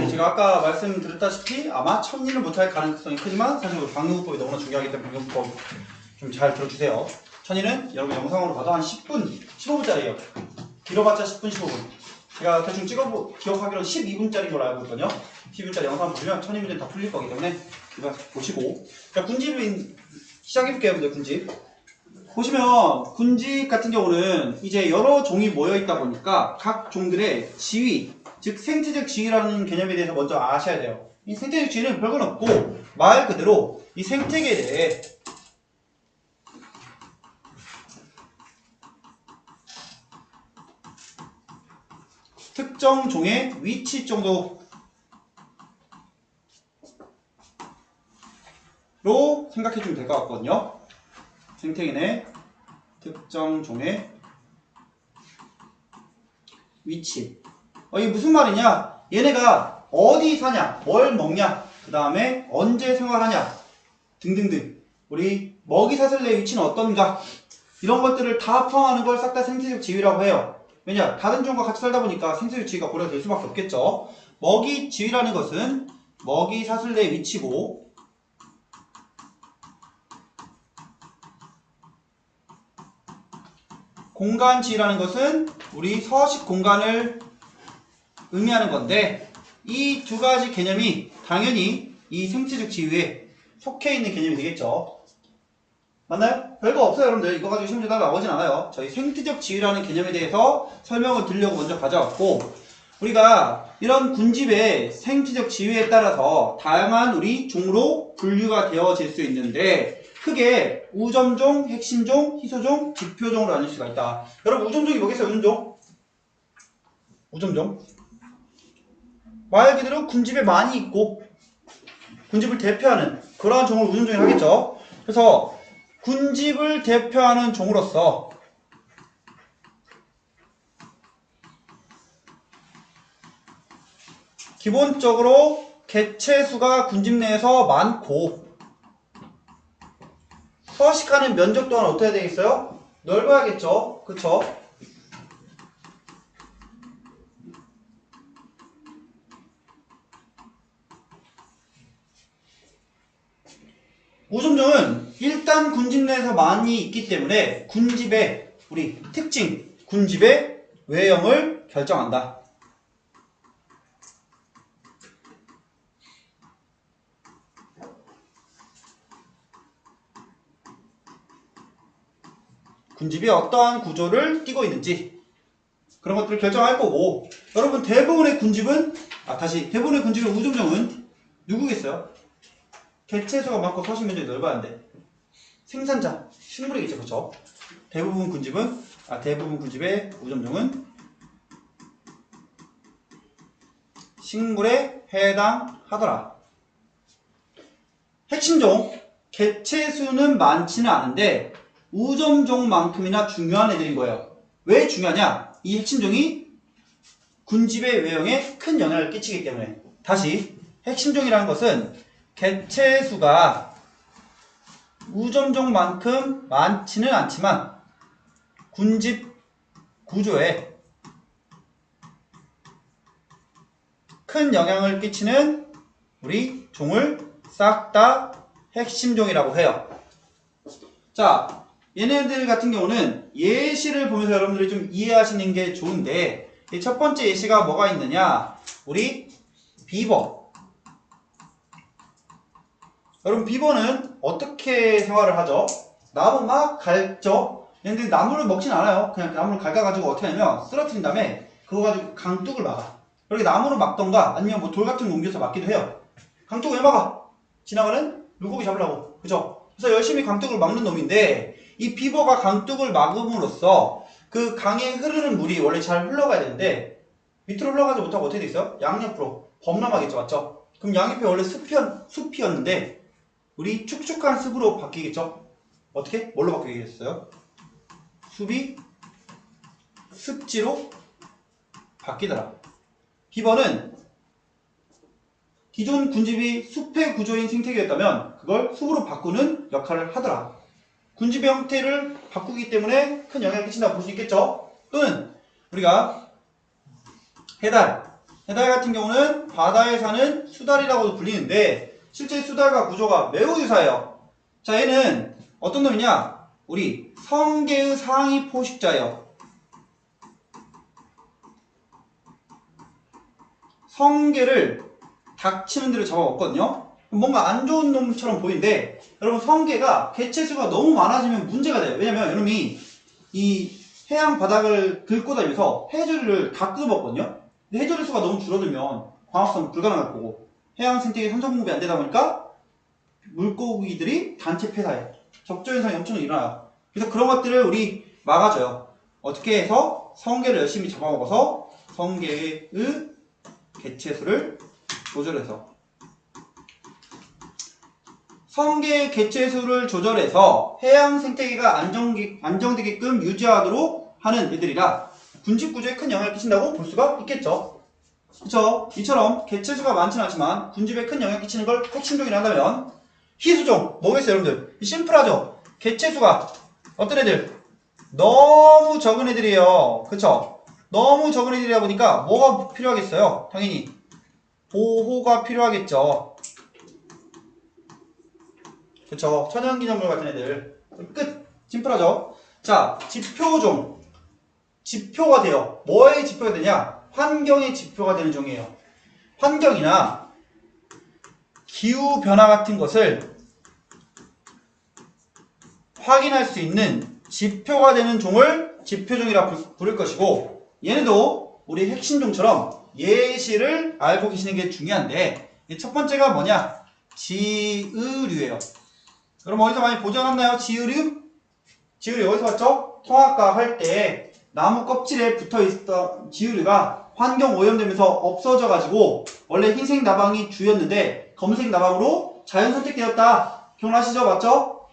제가 아까 말씀드렸다시피 아마 천리를 못할 가능성이 크지만 사실 우리 방정호흡법이 너무나 중요하기 때문에 방정호흡법 좀 잘 들어주세요. 천리는 여러분 영상으로 봐도 한 10분, 15분짜리예요. 길어봤자 10분, 15분. 제가 대충 기억하기로 12분짜리인 걸로 알고 있거든요. 12분짜리 영상 보시면 천리 문제는 다 풀릴 거기 때문에 이거 보시고. 자, 군집인 시작해볼게요, 여러분들 군집. 보시면 군집 같은 경우는 이제 여러 종이 모여 있다 보니까 각 종들의 지위, 즉 생태적 지위라는 개념에 대해서 먼저 아셔야 돼요. 이 생태적 지위는 별건 없고 말 그대로 이 생태계에 대해 특정 종의 위치 정도로 생각해주면 될 것 같거든요. 생태계 내 특정 종의 위치. 이게 무슨 말이냐? 얘네가 어디 사냐, 뭘 먹냐, 그 다음에 언제 생활하냐 등등등. 우리 먹이 사슬의 위치는 어떤가? 이런 것들을 다 포함하는 걸 싹 다 생태적 지위라고 해요. 왜냐? 다른 종과 같이 살다 보니까 생태적 지위가 고려가 될 수밖에 없겠죠. 먹이 지위라는 것은 먹이 사슬의 위치고 공간 지위라는 것은 우리 서식 공간을 의미하는 건데 이 두 가지 개념이 당연히 이 생태적 지위에 속해 있는 개념이 되겠죠. 맞나요? 별거 없어요, 여러분들. 이거 가지고 시험 문제가 나오진 않아요. 저희 생태적 지위라는 개념에 대해서 설명을 드리려고 먼저 가져왔고, 우리가 이런 군집의 생태적 지위에 따라서 다양한 우리 종으로 분류가 되어질 수 있는데 크게 우점종, 핵심종, 희소종, 지표종으로 나눌 수가 있다. 여러분 우점종이 뭐겠어요? 우점종? 우점종? 말 그대로 군집에 많이 있고 군집을 대표하는 그러한 종을 우점종이라고 하겠죠. 그래서 군집을 대표하는 종으로서 기본적으로 개체수가 군집 내에서 많고 서식하는 면적 또한 어떻게 되겠어요? 넓어야겠죠. 그쵸? 우점종은 일단 군집 내에서 많이 있기 때문에 군집의 우리 특징, 군집의 외형을 결정한다. 군집이 어떠한 구조를 띠고 있는지 그런 것들을 결정할 거고, 여러분 대부분의 군집은 대부분의 군집의 우점종은 누구겠어요? 개체수가 많고 서식 면적이 넓어야하는데 생산자, 식물이겠죠. 그렇죠? 대부분 군집의 우점종은 식물에 해당하더라. 핵심종, 개체수는 많지는 않은데 우점종만큼이나 중요한 애들인 거예요. 왜 중요하냐? 이 핵심종이 군집의 외형에 큰 영향을 끼치기 때문에. 다시, 핵심종이라는 것은 개체수가 우점종만큼 많지는 않지만 군집 구조에 큰 영향을 끼치는 우리 종을 싹 다 핵심종이라고 해요. 자, 얘네들 같은 경우는 예시를 보면서 여러분들이 좀 이해하시는 게 좋은데, 이 첫 번째 예시가 뭐가 있느냐? 우리 비버. 여러분 비버는 어떻게 생활을 하죠? 나무 막 갈죠? 얘네들이 나무를 먹진 않아요. 그냥 나무를 갈가가지고 어떻게 하냐면 쓰러뜨린 다음에 그거 가지고 강둑을 막아. 그렇게 나무로 막던가 아니면 뭐 돌 같은 거 옮겨서 막기도 해요. 강둑을 왜 막아? 지나가는 물고기 잡으려고. 그죠? 그래서 열심히 강둑을 막는 놈인데, 이 비버가 강둑을 막음으로써 그 강에 흐르는 물이 원래 잘 흘러가야 되는데 밑으로 흘러가지 못하고 어떻게 돼 있어요? 양옆으로 범람하겠죠. 맞죠? 그럼 양옆에 원래 숲이었는데 우리 축축한 습으로 바뀌겠죠? 어떻게? 뭘로 바뀌겠어요? 숲이 습지로 바뀌더라. 비버는 기존 군집이 숲의 구조인 생태계였다면 그걸 숲으로 바꾸는 역할을 하더라. 군집의 형태를 바꾸기 때문에 큰 영향을 끼친다고 볼 수 있겠죠? 또는 우리가 해달, 해달 같은 경우는 바다에 사는 수달이라고도 불리는데 실제 수달과 구조가 매우 유사해요. 자, 얘는 어떤 놈이냐? 우리 성게의 상위 포식자예요. 성게를 닥치는 대로 잡아먹거든요. 뭔가 안 좋은 놈처럼 보이는데 여러분, 성게가 개체수가 너무 많아지면 문제가 돼요. 왜냐면 여러분이 이 해양 바닥을 긁고 다니면서 해조류를 다 뜯어먹거든요. 근데 해조류 수가 너무 줄어들면 광합성 불가능할 거고 해양 생태계 산소 공급이 안 되다 보니까 물고기들이 단체 폐사해. 적조 현상이 엄청 일어나요. 그래서 그런 것들을 우리 막아줘요. 어떻게 해서 성게를 열심히 잡아먹어서 성게의 개체수를 조절해서 성게 개체수를 조절해서 해양 생태계가 안정되게끔 유지하도록 하는 애들이라 군집 구조에 큰 영향을 끼친다고 볼 수가 있겠죠. 그쵸? 이처럼 개체수가 많지는 않지만 군집에 큰 영향을 끼치는 걸 핵심종이라 한다면 희수종 뭐겠어요 여러분들? 심플하죠? 개체수가 어떤 애들? 너무 적은 애들이에요. 그쵸? 너무 적은 애들이다 보니까 뭐가 필요하겠어요? 당연히 보호가 필요하겠죠. 그쵸? 천연기념물 같은 애들. 끝! 심플하죠? 자, 지표종. 지표가 돼요. 뭐의 지표가 되냐? 환경의 지표가 되는 종이에요. 환경이나 기후변화 같은 것을 확인할 수 있는 지표가 되는 종을 지표종이라 부를 것이고, 얘네도 우리 핵심종처럼 예시를 알고 계시는 게 중요한데, 첫 번째가 뭐냐? 지의류예요. 그럼 어디서 많이 보존했나요? 지의류? 지의류 어디서 봤죠? 통학과 할 때 나무 껍질에 붙어있던 지의류가 환경 오염되면서 없어져가지고 원래 흰색 나방이 주였는데 검은색 나방으로 자연 선택되었다. 기억나시죠? 맞죠?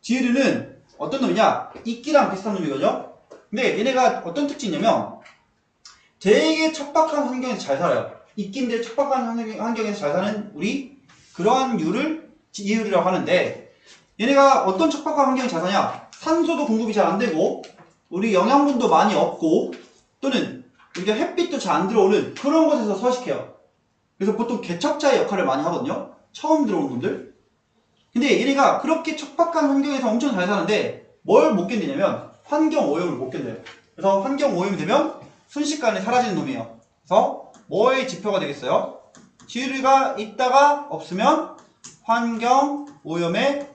지의류는 어떤 놈이냐? 이끼랑 비슷한 놈이거든요. 근데 얘네가 어떤 특징이냐면 되게 척박한 환경에서 잘 살아요. 이끼인데 척박한 환경에서 잘 사는 우리 그러한 류를 지의류라고 하는데, 얘네가 어떤 척박한 환경에 잘 사냐? 산소도 공급이 잘 안 되고 우리 영양분도 많이 없고 또는 우리가 햇빛도 잘 안 들어오는 그런 곳에서 서식해요. 그래서 보통 개척자의 역할을 많이 하거든요. 처음 들어오는 분들. 근데 얘네가 그렇게 척박한 환경에서 엄청 잘 사는데 뭘 못 견디냐면 환경 오염을 못 견뎌요. 그래서 환경 오염이 되면 순식간에 사라지는 놈이에요. 그래서 뭐의 지표가 되겠어요? 지류가 있다가 없으면 환경 오염에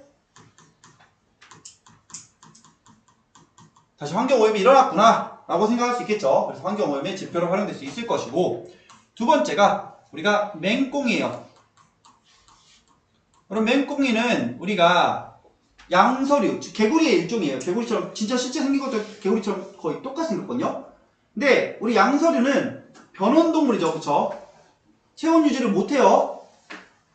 다시 환경 오염이 일어났구나 라고 생각할 수 있겠죠. 그래서 환경 오염의 지표로 활용될 수 있을 것이고, 두 번째가 우리가 맹꽁이에요. 그럼 맹꽁이는 우리가 양서류, 개구리의 일종이에요. 개구리처럼 진짜 실제 생긴 것도 개구리처럼 거의 똑같이 생겼거든요. 근데 우리 양서류는 변온동물이죠. 그쵸? 체온 유지를 못해요.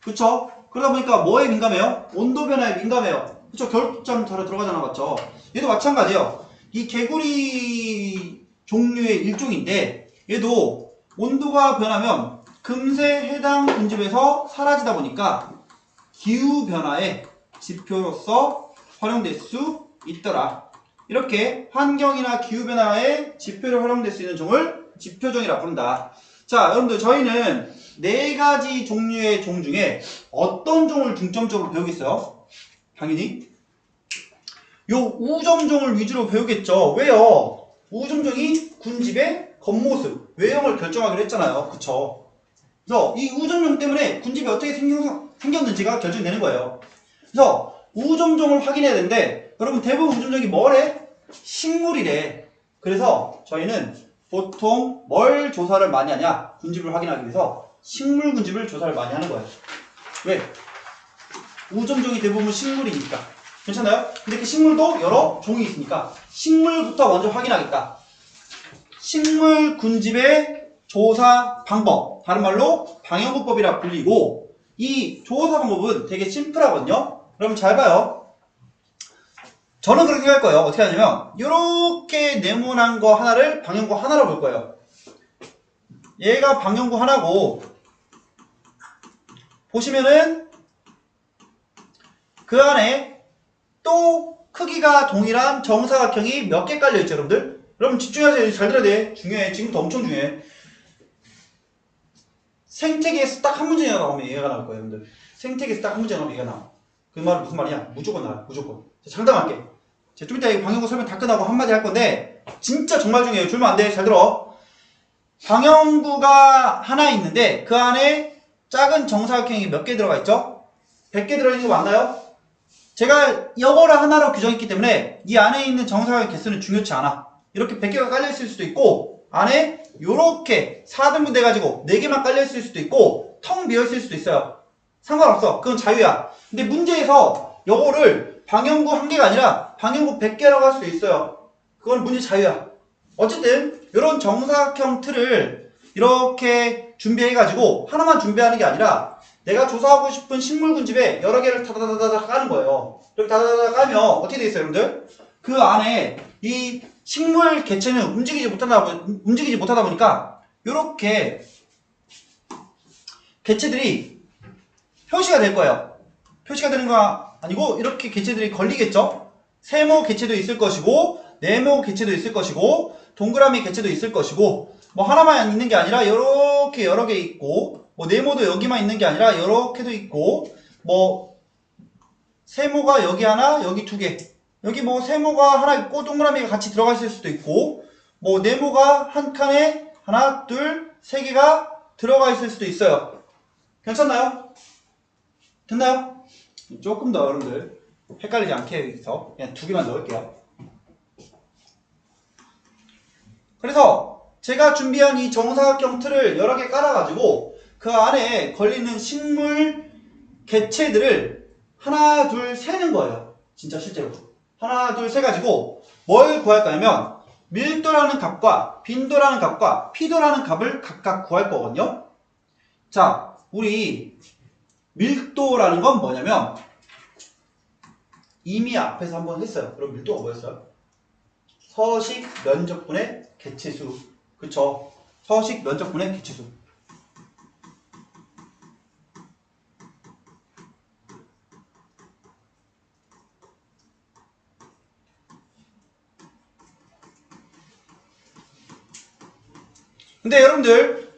그쵸? 그러다 보니까 뭐에 민감해요? 온도 변화에 민감해요. 그쵸? 겨울잠 자러 들어가잖아. 맞죠? 얘도 마찬가지예요. 이 개구리 종류의 일종인데 얘도 온도가 변하면 금세 해당 군집에서 사라지다 보니까 기후변화의 지표로서 활용될 수 있더라. 이렇게 환경이나 기후변화의 지표로 활용될 수 있는 종을 지표종이라 부른다. 자, 여러분들 저희는 4가지 종류의 종 중에 어떤 종을 중점적으로 배우겠어요? 당연히 요 우점종을 위주로 배우겠죠. 왜요? 우점종이 군집의 겉모습, 외형을 결정하기로 했잖아요. 그쵸? 그래서 이 우점종 때문에 군집이 어떻게 생겼는지가 결정되는 거예요. 그래서 우점종을 확인해야 되는데 여러분 대부분 우점종이 뭐래? 식물이래. 그래서 저희는 보통 뭘 조사를 많이 하냐? 군집을 확인하기 위해서 식물 군집을 조사를 많이 하는 거예요. 왜? 우점종이 대부분 식물이니까. 괜찮아요? 근데 그 식물도 여러 종이 있으니까 식물부터 먼저 확인하겠다. 식물 군집의 조사 방법, 다른 말로 방역구법이라 불리고, 이 조사 방법은 되게 심플하거든요. 그럼 잘 봐요. 저는 그렇게 할 거예요. 어떻게 하냐면 이렇게 네모난 거 하나를 방역구 하나로 볼 거예요. 얘가 방역구 하나고, 보시면은 그 안에 또 크기가 동일한 정사각형이 몇 개 깔려있죠, 여러분들? 여러분 집중하세요. 잘 들어야 돼. 중요해. 지금부터 엄청 중요해. 생태계에서 딱 한 문제가 나오면 얘가 나올 거예요, 여러분들. 생태계에서 딱 한 문제가 나오면 얘가 나와. 그 말은 무슨 말이냐? 무조건 나와요, 무조건. 자, 장담할게. 제가 좀 이따 이 방영구 설명 다 끝나고 한마디 할 건데, 진짜 정말 중요해요. 줄면 안 돼. 잘 들어. 방영구가 하나 있는데, 그 안에 작은 정사각형이 몇 개 들어가 있죠? 100개 들어있는 거 맞나요? 제가 이거를 하나로 규정했기 때문에 이 안에 있는 정사각형 개수는 중요치 않아. 이렇게 100개가 깔려있을 수도 있고, 안에 요렇게 4등분 돼가지고 4개만 깔려있을 수도 있고, 텅 비어있을 수도 있어요. 상관없어. 그건 자유야. 근데 문제에서 요거를 방영구 1개가 아니라 방영구 100개라고 할 수도 있어요. 그건 문제 자유야. 어쨌든 이런 정사각형 틀을 이렇게 준비해가지고 하나만 준비하는 게 아니라 내가 조사하고 싶은 식물군집에 여러 개를 다다다다다 까는 거예요. 이렇게 다다다다 까면 어떻게 돼 있어요, 여러분들? 그 안에 이 식물 개체는 움직이지 못하다 보니까 이렇게 개체들이 표시가 될 거예요. 표시가 되는 거 아니고 이렇게 개체들이 걸리겠죠? 세모 개체도 있을 것이고 네모 개체도 있을 것이고 동그라미 개체도 있을 것이고 뭐 하나만 있는 게 아니라 이렇게 여러 개 있고 뭐 네모도 여기만 있는 게 아니라 이렇게도 있고 뭐 세모가 여기 하나 여기 두 개 여기 뭐 세모가 하나 있고 동그라미가 같이 들어가 있을 수도 있고 뭐 네모가 한 칸에 하나 둘 세 개가 들어가 있을 수도 있어요. 괜찮나요? 됐나요? 조금 더 여러분들 헷갈리지 않게 여기서 그냥 두 개만 넣을게요. 그래서 제가 준비한 이 정사각형 틀을 여러 개 깔아가지고 그 안에 걸리는 식물 개체들을 하나 둘 세는 거예요. 진짜 실제로 하나 둘 세가지고 뭘 구할 거냐면 밀도라는 값과 빈도라는 값과 피도라는 값을 각각 구할 거거든요. 자, 우리 밀도라는 건 뭐냐면 이미 앞에서 한번 했어요. 그럼 밀도가 뭐였어요? 서식 면적분의 개체수. 그쵸? 서식 면적분의 개체수. 근데 여러분들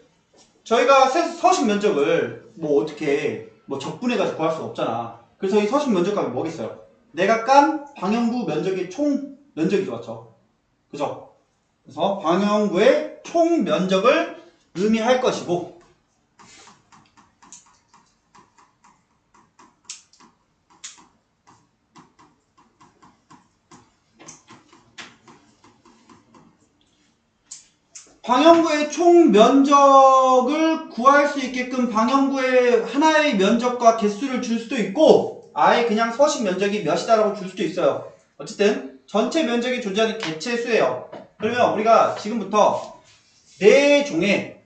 저희가 서식 면적을 뭐 어떻게 뭐 적분해가지고 구할 수 없잖아. 그래서 이 서식 면적값이 뭐겠어요? 내가 깐 방영구 면적의 총 면적이 들어갔죠. 그죠? 그래서 방영구의 총 면적을 의미할 것이고 방영구의 총 면적을 구할 수 있게끔 방영구의 하나의 면적과 개수를 줄 수도 있고 아예 그냥 서식 면적이 몇이다라고 줄 수도 있어요. 어쨌든 전체 면적이 존재하는 개체수예요. 그러면 우리가 지금부터 네 종의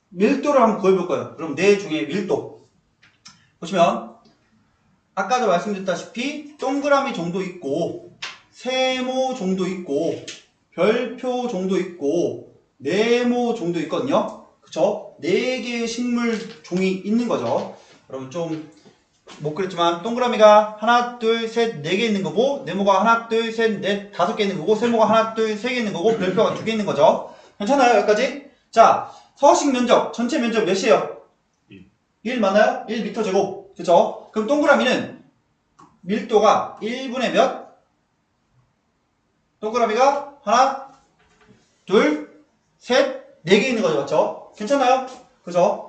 밀도를 한번 구해볼 거예요. 그럼 네 종의 밀도 보시면 아까도 말씀드렸다시피 동그라미 정도 있고 세모 정도 있고 별표 정도 있고 네모 정도 있거든요. 그쵸? 4개의 식물 종이 있는 거죠. 여러분 좀 못 그랬지만 동그라미가 하나 둘 셋 4개 있는 거고 네모가 하나 둘 셋 넷 5개 있는 거고 세모가 하나 둘 3개 있는 거고 별표가 2개 있는 거죠. 괜찮아요? 여기까지? 자, 서식 면적 전체 면적 몇이에요? 1 맞나요? 1m 제곱. 그쵸? 그럼 동그라미는 밀도가 1분의 몇? 동그라미가 하나 둘 셋 4개 있는 거죠. 맞죠? 괜찮아요? 그죠?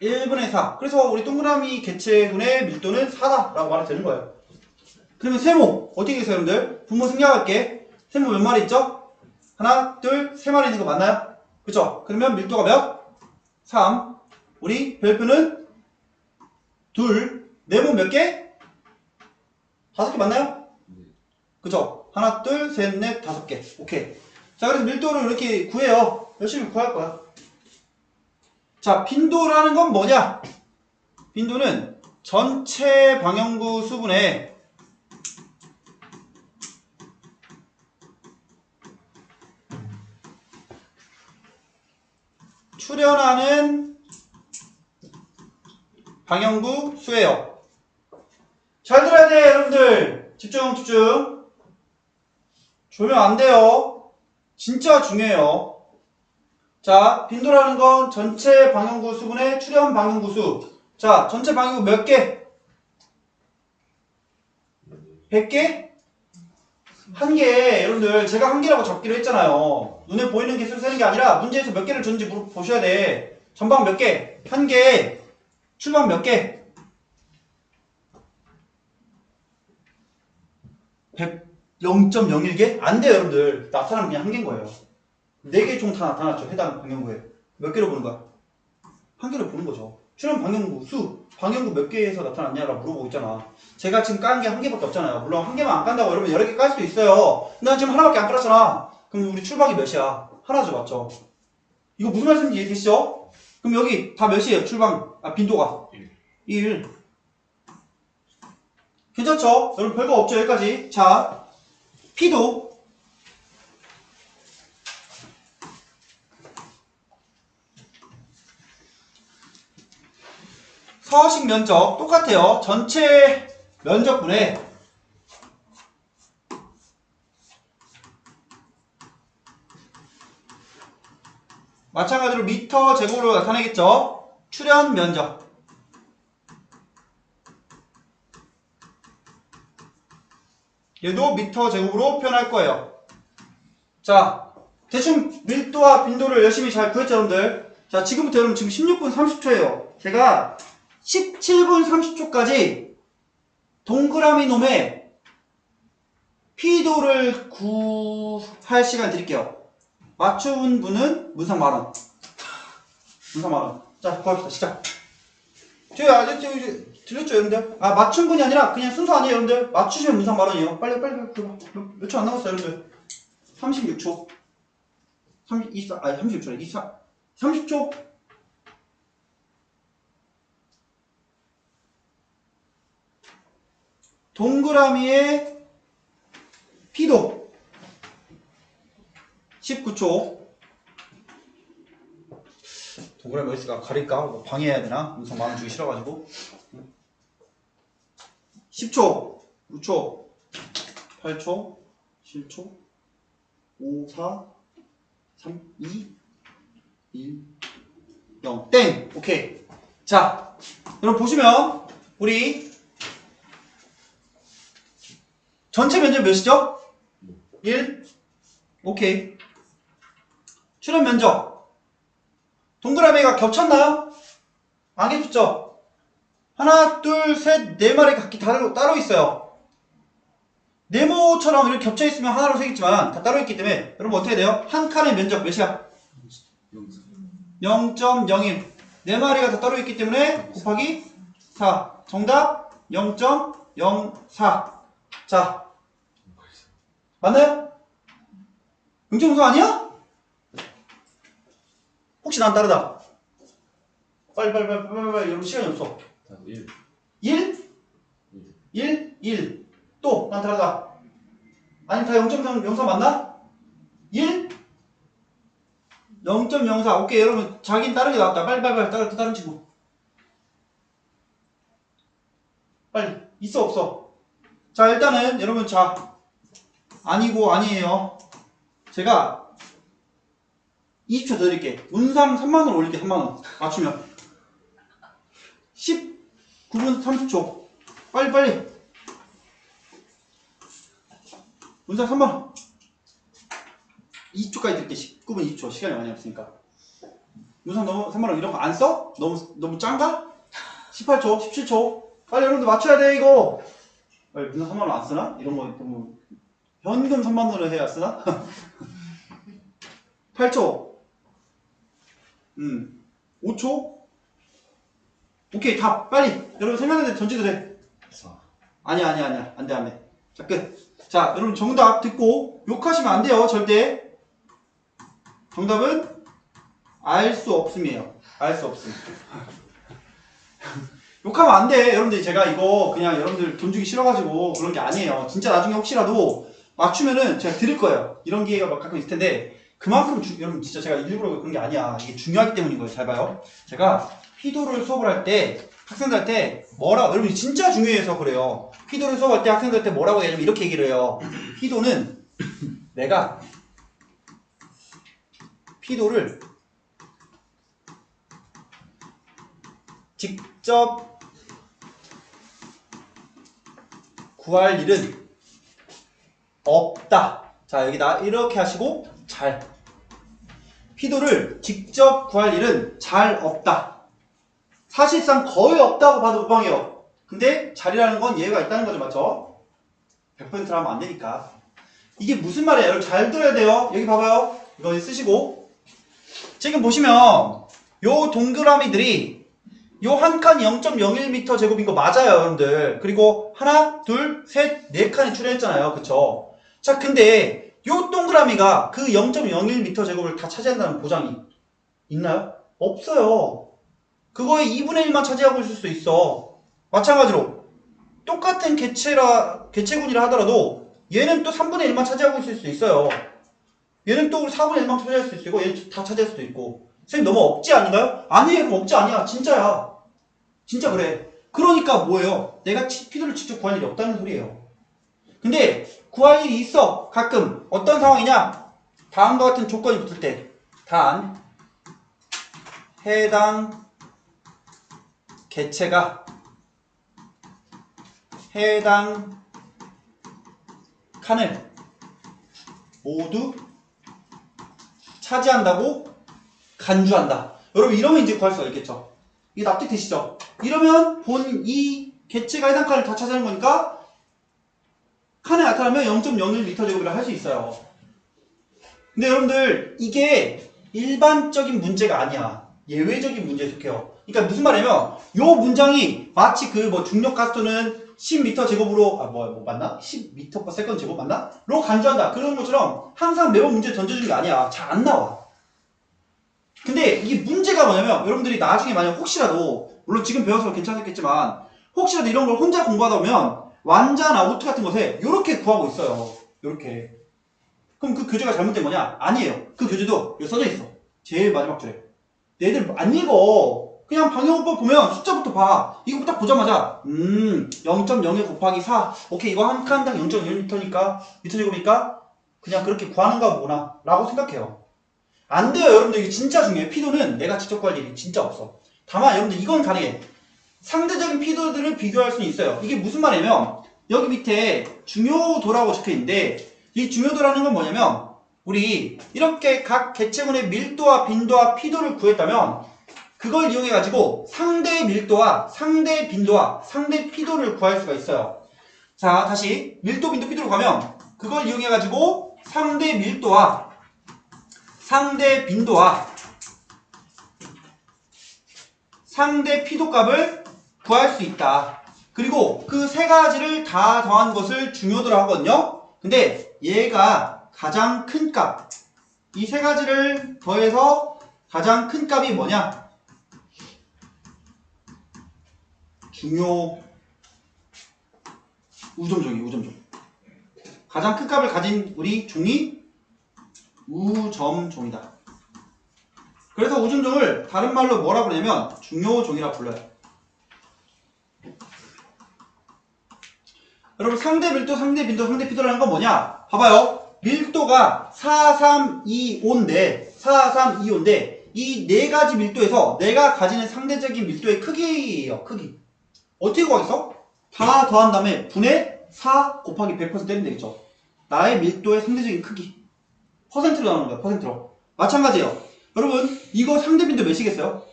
1분의 4. 그래서 우리 동그라미 개체군의 밀도는 4다라고 말해도 되는 거예요. 그러면 세모 어떻게 있어요, 여러분들? 분모 생략할게. 세모 몇 마리 있죠? 하나, 둘, 세 마리 있는 거 맞나요? 그쵸? 그러면 밀도가 몇? 3. 우리 별표는 둘. 네모 몇 개? 5개 맞나요? 그죠? 하나, 둘, 셋, 넷, 5개. 오케이. 자, 그래서 밀도를 이렇게 구해요. 열심히 구할 거야. 자, 빈도라는 건 뭐냐? 빈도는 전체 방영구 수분에 출현하는 방영구 수예요. 잘 들어야 돼, 여러분들. 집중, 집중. 조명 안 돼요. 진짜 중요해요. 자, 빈도라는 건 전체 방향구 수분의 출현 방향구 수. 자, 전체 방향구 몇 개? 100개? 한 개. 여러분들 제가 한 개라고 적기로 했잖아요. 눈에 보이는 개수를 세는 게 아니라 문제에서 몇 개를 줬는지 보셔야 돼. 전방 몇 개? 한 개. 출방 몇 개? 0.01개? 안 돼요, 여러분들. 나타나면 그냥 한 개인 거예요. 4개 총 다 나타났죠, 해당 방향구에. 몇 개로 보는 거야? 한 개로 보는 거죠. 출현 방향구 수, 방향구 몇 개에서 나타났냐라고 물어보고 있잖아. 제가 지금 깐 게 한 개밖에 없잖아요. 물론 한 개만 안 깐다고 여러분 여러 개 깔 수도 있어요. 난 지금 하나밖에 안 깔았잖아. 그럼 우리 출방이 몇이야? 하나죠, 맞죠? 이거 무슨 말씀인지 이해되시죠? 그럼 여기 다 몇이에요? 출방, 빈도가? 1. 괜찮죠? 여러분 별거 없죠, 여기까지. 자, P도 서식 면적 똑같아요. 전체 면적분에 마찬가지로 미터 제곱으로 나타내겠죠. 출현 면적. 얘도 미터 제곱으로 표현할 거예요. 자, 대충 밀도와 빈도를 열심히 잘 구했죠, 여러분들. 자, 지금부터 여러분 지금 16분 30초예요. 제가 17분 30초까지 동그라미 놈의 P도를 구할 시간 드릴게요. 맞춘 분은 문상 만원. 문상 만원. 자, 구합시다. 시작. 저희 아직 들렸죠, 여러분들? 맞춘 분이 아니라 그냥 순서 아니에요, 여러분들? 맞추시면 문상 만원이에요. 빨리. 몇 초 안 남았어요, 여러분들? 36초. 36초래. 30초. 동그라미의 P도 19초. 동그라미 어디 있을까? 가릴까? 뭐 방해해야 되나? 우선 만원 주기 싫어가지고. 10초, 9초, 8초, 7초, 5, 4, 3, 2, 1, 0. 땡! 오케이. 자, 여러분 보시면 우리 전체 면적 몇이죠? 1. 오케이. 출현 면적. 동그라미가 겹쳤나요? 안 겹쳤죠? 하나, 둘, 셋, 네 마리 각기 따로 있어요. 네모처럼 이렇게 겹쳐있으면 하나로 세겠지만 다 따로 있기 때문에 여러분 어떻게 돼요? 한 칸의 면적 몇이야? 0.01. 네 마리가 다 따로 있기 때문에 곱하기 4. 정답 0.04. 자, 맞나요? 응점수 아니야? 혹시 난 다르다. 빨리. 여러분 시간이 없어. 1. 1? 1? 또 난 다르다. 아니 다 0.04 맞나? 1? 0.04. 오케이, 여러분 자기는 다르게 나왔다. 빨리 다른 친구. 빨리. 있어 없어? 자, 일단은 여러분 자, 아니고 아니에요. 제가 20초 더 드릴게. 문상 3만원 올릴게. 3만원 맞추면 19분 30초. 빨리. 문상 3만원 20초까지 드릴게. 19분 20초. 시간이 많이 없으니까. 문상 너무 3만원 이런 거 안 써? 너무 짠가? 18초 17초. 빨리 여러분들 맞춰야 돼 이거. 빨리 문상 3만원 안 쓰나? 이런 거 너무 현금 3만원을 해야 쓰나? 8초. 5초. 오케이, 다 빨리. 여러분 생각나는데 던지도 돼. 4. 아니야. 안 돼. 자, 끝. 자, 여러분 정답 듣고 욕하시면 안 돼요, 절대. 정답은 알 수 없음이에요. 알 수 없음. 욕하면 안 돼. 여러분들 제가 이거 그냥 여러분들 돈 주기 싫어가지고 그런 게 아니에요. 진짜 나중에 혹시라도 맞추면은 제가 드릴 거예요. 이런 기회가 막 가끔 있을 텐데 그만큼 여러분 진짜 제가 일부러 그런 게 아니야. 이게 중요하기 때문인 거예요. 잘 봐요. 제가 피도를 수업을 할 때 학생들한테 여러분이 진짜 중요해서 그래요. 피도를 수업할 때 학생들한테 뭐라고 해야 되냐면 이렇게 얘기를 해요. 피도는 내가 피도를 직접 구할 일은 없다. 자, 여기다 이렇게 하시고 잘. 피도를 직접 구할 일은 잘 없다. 사실상 거의 없다고 봐도 무방해요. 근데 잘이라는 건 예외가 있다는 거죠. 맞죠? 100%로 하면 안 되니까. 이게 무슨 말이에요? 여러분 잘 들어야 돼요. 여기 봐봐요. 이거 쓰시고. 지금 보시면 요 동그라미들이 요 한 칸이 0.01m 제곱인 거 맞아요, 여러분들. 그리고 하나, 둘, 셋, 네 칸이 출현했잖아요. 그쵸? 자, 근데 요 동그라미가 그 0.01m 제곱을 다 차지한다는 보장이 있나요? 없어요. 그거의 2분의 1만 차지하고 있을 수 있어. 마찬가지로 똑같은 개체군이라 하더라도 얘는 또 3분의 1만 차지하고 있을 수 있어요. 얘는 또 4분의 1만 차지할 수 있고 얘는 다 차지할 수도 있고. 선생님 너무 억지 아닌가요? 아니에요. 그럼 억지 아니야. 진짜야. 진짜 그래. 그러니까 뭐예요? 내가 피도를 직접 구할 일이 없다는 소리예요. 근데 구할 일이 있어. 가끔. 어떤 상황이냐? 다음과 같은 조건이 붙을 때. 단 해당 개체가 해당 칸을 모두 차지한다고 간주한다. 여러분 이러면 이제 구할 수가 있겠죠. 이게 납득되시죠? 이러면 본 이 개체가 해당 칸을 다 차지하는 거니까 칸에 나타나면 0.01m 제곱이라 할 수 있어요. 근데 여러분들 이게 일반적인 문제가 아니야. 예외적인 문제에 속해요. 그러니까 무슨 말이냐면 요 문장이 마치 그 뭐 중력 가스는 10m 제곱으로 뭐 맞나? 10m/s 제곱 맞나? 로 간주한다. 그런 것처럼 항상 매번 문제 던져주는 게 아니야. 잘 안 나와. 근데 이게 문제가 뭐냐면 여러분들이 나중에 만약 혹시라도 물론 지금 배워서 괜찮았겠지만 혹시라도 이런 걸 혼자 공부하다 보면 완자나 우투 같은 것에 이렇게 구하고 있어요. 이렇게. 그럼 그 교재가 잘못된 거냐? 아니에요. 그 교재도 여기 써져 있어. 제일 마지막 줄에. 얘들 안 읽어. 그냥 방향법 보면 숫자부터 봐. 이거 딱 보자마자 0.01 곱하기 4. 오케이 이거 한 칸당 0.1m니까 미터 제곱이니까 그냥 그렇게 구하는가 보구나 라고 생각해요. 안 돼요. 여러분들 이게 진짜 중요해요. 피도는 내가 직접 구할 일이 진짜 없어. 다만 여러분들 이건 가능해. 상대적인 피도들을 비교할 수는 있어요. 이게 무슨 말이냐면 여기 밑에 중요도라고 적혀있는데 이 중요도라는 건 뭐냐면 우리 이렇게 각 개체군의 밀도와 빈도와 피도를 구했다면 그걸 이용해가지고 상대 밀도와 상대 빈도와 상대 피도를 구할 수가 있어요. 자 다시 밀도, 빈도, 피도로 가면 그걸 이용해가지고 상대 밀도와 상대 빈도와 상대 피도 값을 구할 수 있다. 그리고 그 세 가지를 다 더한 것을 중요도라고 하거든요. 근데 얘가 가장 큰 값. 이 세 가지를 더해서 가장 큰 값이 뭐냐? 중요 우점종이에요. 우점종. 가장 큰 값을 가진 우리 종이 우점종이다. 그래서 우점종을 다른 말로 뭐라 부르냐면 중요종이라 불러요. 여러분 상대 밀도, 상대 빈도, 상대 피도라는 건 뭐냐? 봐봐요. 밀도가 4, 3, 2, 5인데 4, 3, 2, 5인데 이 네 가지 밀도에서 내가 가지는 상대적인 밀도의 크기예요. 크기. 어떻게 구하겠어? 다 더한 다음에 분의 4 곱하기 100% 때리면 되겠죠. 나의 밀도의 상대적인 크기. 퍼센트로 나오는 거야. 퍼센트로. 마찬가지예요. 여러분 이거 상대 빈도 몇이겠어요?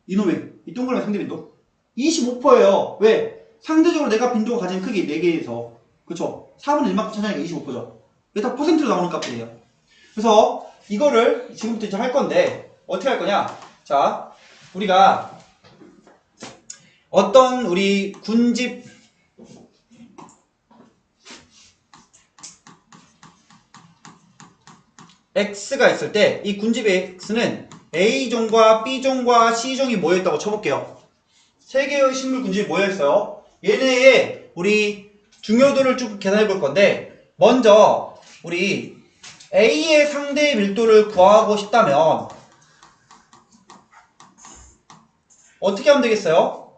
이놈의 이 동그라미 상대 빈도 25%예요. 왜? 상대적으로 내가 빈도가 가진 크기 4개에서 그쵸? 4분의 1만큼 차지하니까 25%죠. 이게 다 퍼센트로 나오는 값들이에요. 그래서 이거를 지금부터 이제 할 건데 어떻게 할 거냐? 자, 우리가 어떤 우리 군집 X가 있을 때 이 군집의 X는 A종과 B종과 C종이 모여있다고 쳐볼게요. 세 개의 식물 군집이 모여있어요. 얘네의 우리 중요도를 쭉 계산해 볼 건데 먼저 우리 A의 상대 밀도를 구하고 싶다면 어떻게 하면 되겠어요?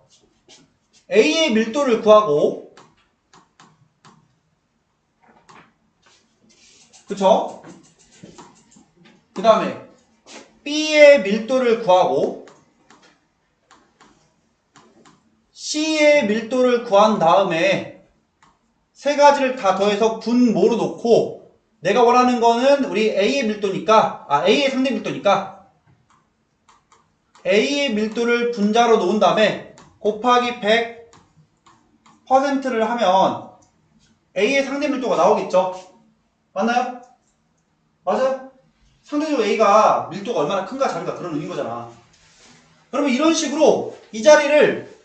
A의 밀도를 구하고 그쵸? 그 다음에 B의 밀도를 구하고 C의 밀도를 구한 다음에 세 가지를 다 더해서 분모로 놓고 내가 원하는 거는 우리 A의 밀도니까 A의 상대 밀도니까 A의 밀도를 분자로 놓은 다음에 곱하기 100%를 하면 A의 상대 밀도가 나오겠죠? 맞나요? 맞아요? 상대적으로 A가 밀도가 얼마나 큰가 작은가 그런 의미인 거잖아. 그러면 이런 식으로 이 자리를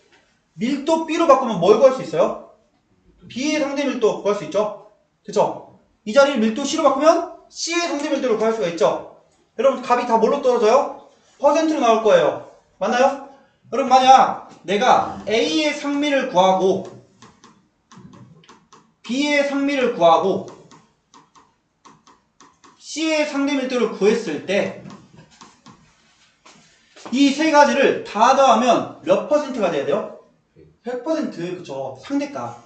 밀도 B로 바꾸면 뭘 구할 수 있어요? B의 상대 밀도 구할 수 있죠? 그쵸? 이 자리를 밀도 C로 바꾸면 C의 상대 밀도를 구할 수가 있죠? 여러분 값이 다 뭘로 떨어져요? 퍼센트로 나올 거예요. 맞나요? 여러분 만약 내가 A의 상미를 구하고 B의 상미를 구하고 C의 상대 밀도를 구했을 때 이 세 가지를 다 더하면 몇 퍼센트가 돼야 돼요? 100%. 그쵸? 상대값.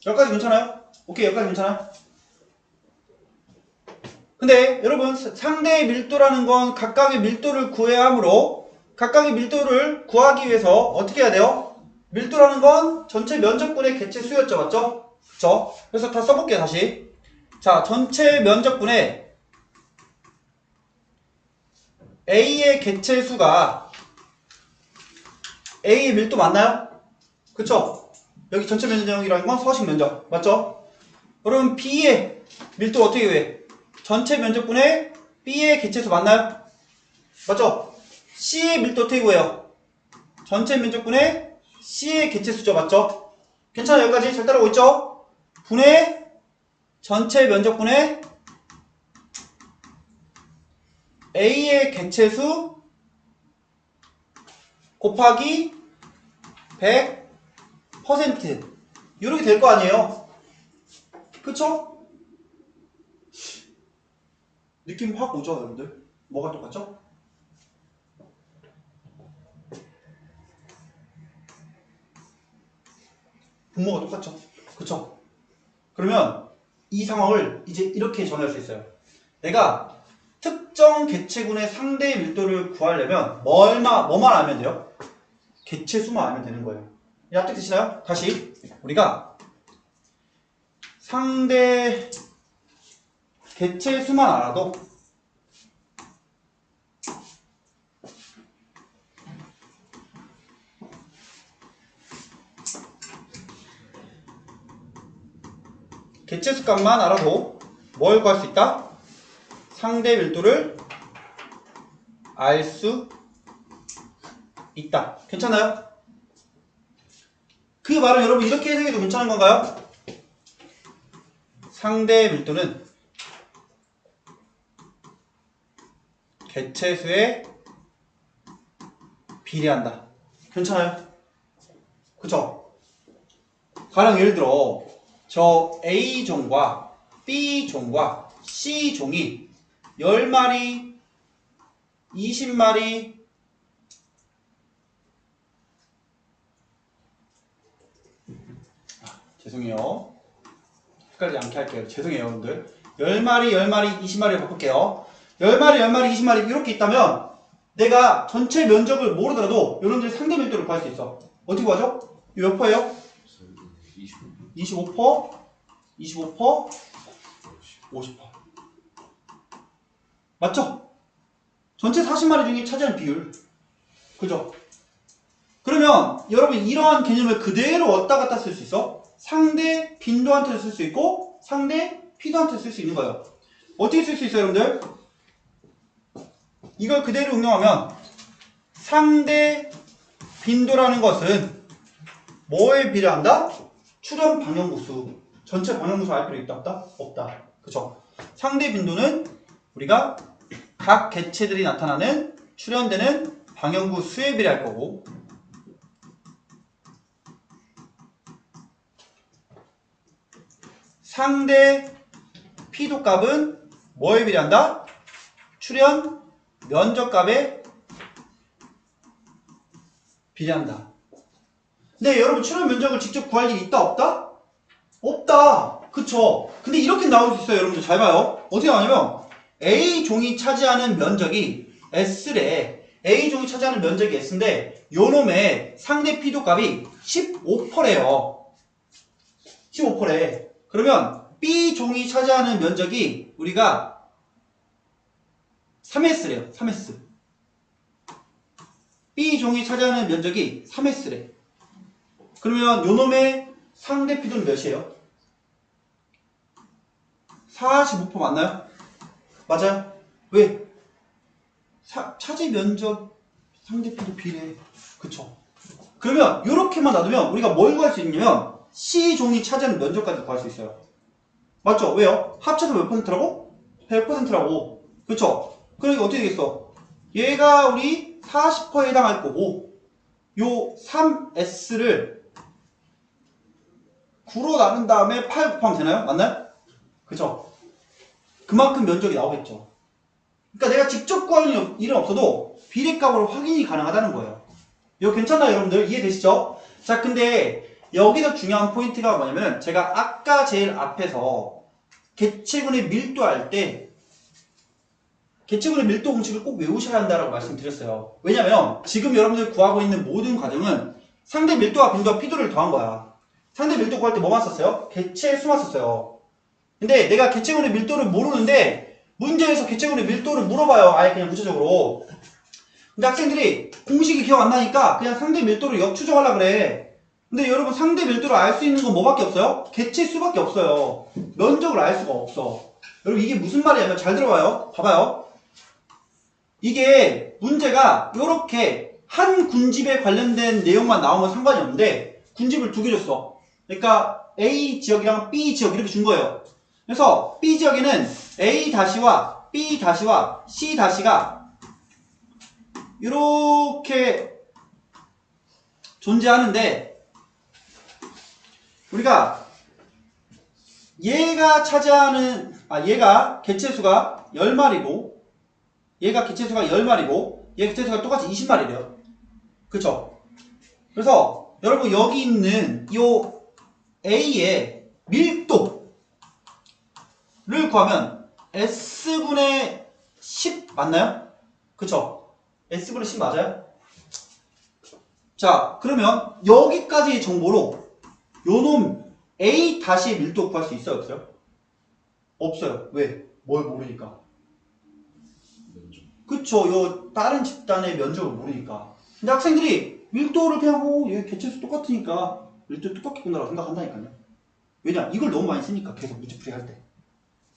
여기까지 괜찮아요? 오케이, 여기까지 괜찮아요? 근데 여러분 상대의 밀도라는 건 각각의 밀도를 구해야 하므로 각각의 밀도를 구하기 위해서 어떻게 해야 돼요? 밀도라는 건 전체 면적분의 개체 수였죠. 맞죠? 그쵸? 그래서 다 써볼게요. 다시. 자, 전체 면적분의 A의 개체 수가 A의 밀도 맞나요? 그쵸? 여기 전체 면적이라는 건 서식 면적. 맞죠? 그럼 B의 밀도 어떻게 구해? 전체 면적분의 B의 개체수 맞나요? 맞죠? C의 밀도 어떻게 구해요? 전체 면적분의 C의 개체수죠. 맞죠? 괜찮아요? 여기까지 잘 따라오고 있죠? 분의 전체 면적분의 A의 개체수 곱하기 100% 이렇게 될 거 아니에요? 그쵸? 느낌 확 오죠, 여러분들? 뭐가 똑같죠? 분모가 똑같죠? 그쵸? 그러면 이 상황을 이제 이렇게 정의할 수 있어요. 내가 특정 개체군의 상대 밀도를 구하려면 뭐만 알면 돼요? 개체수만 알면 되는 거예요. 납득되시나요? 다시 우리가 상대 개체수만 알아도 개체수 값만 알아도 뭘 구할 수 있다? 상대 밀도를 알 수 있다. 괜찮아요? 그 말은 여러분 이렇게 해석해도 괜찮은 건가요? 상대 밀도는 개체수에 비례한다. 괜찮아요? 그쵸? 가령 예를 들어 저 A종과 B종과 C종이 10마리, 20마리, 죄송해요. 헷갈리지 않게 할게요. 죄송해요, 여러분들. 10마리, 10마리, 20마리를 바꿀게요. 10마리, 10마리, 20마리 이렇게 있다면 내가 전체 면적을 모르더라도 여러분들 상대 밀도를 구할 수 있어. 어떻게 구하죠? 이거 몇 퍼예요? 25%, 25%, 50%. 맞죠? 전체 40마리 중에 차지하는 비율. 그죠? 그러면 여러분 이러한 개념을 그대로 왔다 갔다 쓸 수 있어? 상대 빈도한테 쓸 수 있고 상대 피도한테 쓸 수 있는 거예요. 어떻게 쓸 수 있어요, 여러분들? 이걸 그대로 응용하면 상대 빈도라는 것은 뭐에 비례한다? 출현 방향구수. 전체 방향구수 알 필요 있다 없다? 없다. 그쵸? 상대 빈도는 우리가 각 개체들이 나타나는 출현되는 방향구 수에 비례할 거고 상대 피도값은 뭐에 비례한다? 출현 면적값에 비례한다. 근데 여러분 출현 면적을 직접 구할 일이 있다 없다? 없다. 그쵸? 근데 이렇게 나올 수 있어요. 여러분들 잘 봐요. 어떻게 나오냐면 A 종이 차지하는 면적이 S래. A종이 차지하는 면적이 S인데 요놈의 상대 P도 값이 15%래요. 15%래. 그러면 B종이 차지하는 면적이 우리가 3S래요. 3S. B종이 차지하는 면적이 3S래. 그러면 요놈의 상대 P도는 몇이에요? 45% 맞나요? 맞아요? 왜? 차지 면적 상대 P도 B래. 그쵸? 그러면 이렇게만 놔두면 우리가 뭘 구할 수 있냐면 C종이 차지하는 면적까지 구할 수 있어요. 맞죠? 왜요? 합쳐서 몇 %라고? 100%라고. 그쵸? 그러니까 어떻게 되겠어? 얘가 우리 40%에 해당할 거고 요 3S를 9로 나눈 다음에 8 곱하면 되나요? 맞나요? 그쵸? 그만큼 면적이 나오겠죠. 그러니까 내가 직접 구하는 일은 없어도 비례값으로 확인이 가능하다는 거예요. 이거 괜찮나요, 여러분들? 이해되시죠? 자, 근데 여기서 중요한 포인트가 뭐냐면 제가 아까 제일 앞에서 개체군의 밀도할 때 개체군의 밀도 공식을 꼭 외우셔야 한다고 말씀드렸어요. 왜냐면 지금 여러분들 구하고 있는 모든 과정은 상대 밀도와 빈도와 피도를 더한 거야. 상대 밀도 구할 때 뭐만 썼어요? 개체 수만 썼어요. 근데 내가 개체군의 밀도를 모르는데 문제에서 개체군의 밀도를 물어봐요. 아예 그냥 구체적으로. 근데 학생들이 공식이 기억 안 나니까 그냥 상대 밀도를 역추적하려고 그래. 근데 여러분 상대 밀도를 알 수 있는 건 뭐밖에 없어요? 개체 수밖에 없어요. 면적을 알 수가 없어. 여러분 이게 무슨 말이냐면 잘 들어봐요. 봐봐요. 이게 문제가 이렇게 한 군집에 관련된 내용만 나오면 상관이 없는데 군집을 두 개 줬어. 그러니까 A 지역이랑 B 지역 이렇게 준 거예요. 그래서 B 지역에는 A-와 B-와 C-가 이렇게 존재하는데 우리가 얘가 얘가 개체수가 10마리고 얘가 개체수가 10마리고 얘 개체수가 똑같이 20마리래요. 그쵸? 그래서 여러분 여기 있는 요 A의 밀도를 구하면 S분의 10 맞나요? 그쵸? S분의 10 맞아요? 자, 그러면 여기까지의 정보로 요놈 A-의 밀도 구할 수 있어요? 없어요? 없어요. 왜? 뭘 모르니까. 그쵸? 요 다른 집단의 면적을 모르니까. 근데 학생들이 밀도를 그냥 얘 개체수 똑같으니까 밀도 똑같겠구나라고 생각한다니까요. 왜냐? 이걸 너무 많이 쓰니까 계속 문제풀이 할 때.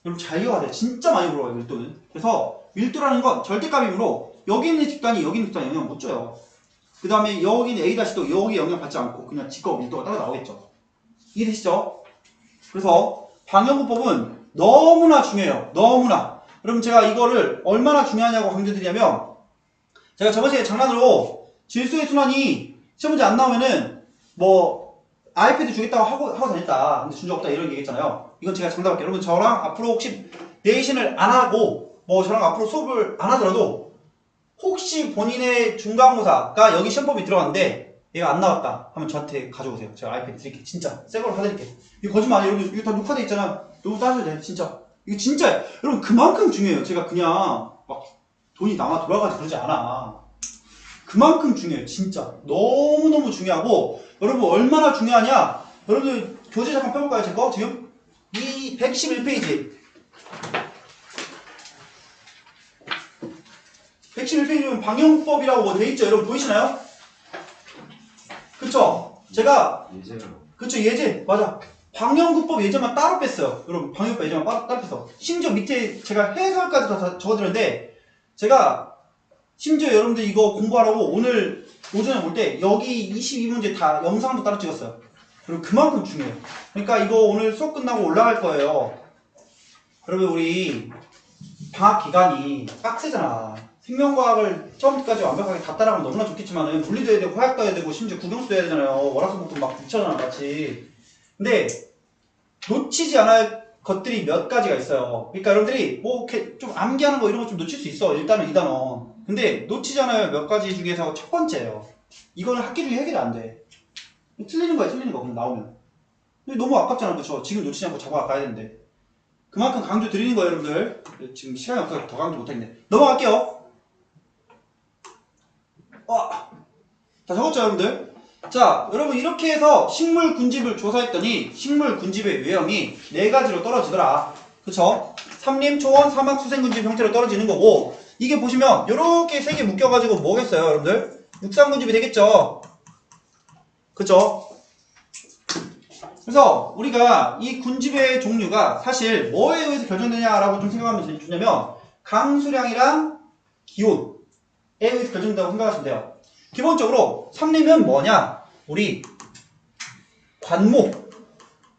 여러분 잘 이해가 돼요. 진짜 많이 물어봐요, 밀도는. 그래서 밀도라는 건 절대값이므로 여기 있는 집단이 여기 있는 집단에 영향 못 줘요. 그 다음에 여기 있는 A-도 여기 영향 받지 않고 그냥 지가 밀도가 따로 나오겠죠. 이해되시죠? 그래서 방정구법은 너무나 중요해요. 너무나. 그럼 제가 이거를 얼마나 중요하냐고 강조드리냐면 제가 저번 시간에 장난으로 질소의 순환이 시험 문제 안 나오면은 뭐 아이패드 주겠다고 하고 다녔다. 근데 준 적 없다 이런 얘기 했잖아요. 이건 제가 장담할게요. 여러분 저랑 앞으로 혹시 내신을 안 하고 뭐 저랑 앞으로 수업을 안 하더라도 혹시 본인의 중간고사가 여기 시험법이 들어갔는데 얘가 안 나왔다 하면 저한테 가져오세요. 제가 아이패드 드릴게요. 진짜 새 걸로 사드릴게요. 이거 거짓말 아니에요. 여러분 이거 다 녹화돼 있잖아. 너무 따져야 돼요. 진짜 이거 진짜 여러분 그만큼 중요해요. 제가 그냥 막 돈이 남아 돌아가지 그러지 않아. 그만큼 중요해요. 진짜 너무너무 중요하고 여러분 얼마나 중요하냐. 여러분들 교재 잠깐 펴볼까요? 제 거 지금 이 111페이지 111페이지면 방영법이라고 뭐 돼있죠? 여러분 보이시나요? 그쵸? 제가 그쵸 예제 맞아. 방영구법 예제만 따로 뺐어요. 여러분 방영법 예제만 따로 뺐어. 심지어 밑에 제가 해설까지 다 적어드렸는데 제가 심지어 여러분들 이거 공부하라고 오늘 오전에 올 때 여기 22문제 다 영상도 따로 찍었어요. 그리고 그만큼 중요해요. 그러니까 이거 오늘 수업 끝나고 올라갈 거예요. 여러분 우리 방학 기간이 빡세잖아. 생명과학을 처음부터까지 완벽하게 다 따라가면 너무나 좋겠지만은 물리도 해야 되고 화학도 해야 되고 심지어 국영수도 해야 되잖아요. 월화수목금 막 붙여잖아 같이. 근데 놓치지 않을 것들이 몇 가지가 있어요. 그러니까 여러분들이 뭐 이렇게 좀 암기하는 거 이런 거 좀 놓칠 수 있어. 1단원, 2단원. 근데 놓치지 않을 몇 가지 중에서 첫 번째예요. 이거는 학기 중에 해결이 안 돼. 틀리는 거야, 틀리는 거. 그럼 나오면. 근데 너무 아깝잖아, 그쵸? 지금 놓치지 않고 잡아 가야 되는데. 그만큼 강조 드리는 거예요, 여러분들. 지금 시간이 없어서 더 강조 못하겠네. 넘어갈게요. 자, 적었죠, 여러분들? 자, 여러분 이렇게 해서 식물 군집을 조사했더니 식물 군집의 외형이 4가지로 떨어지더라. 그쵸? 산림, 초원, 사막, 수생 군집 형태로 떨어지는 거고, 이게 보시면 요렇게 3개 묶여가지고 뭐겠어요, 여러분들? 육상 군집이 되겠죠? 그쵸? 그래서 우리가 이 군집의 종류가 사실 뭐에 의해서 결정되냐라고 좀 생각하면 좋냐면 강수량이랑 기온에 의해서 결정된다고 생각하시면 돼요. 기본적으로 산림은 뭐냐? 우리 관목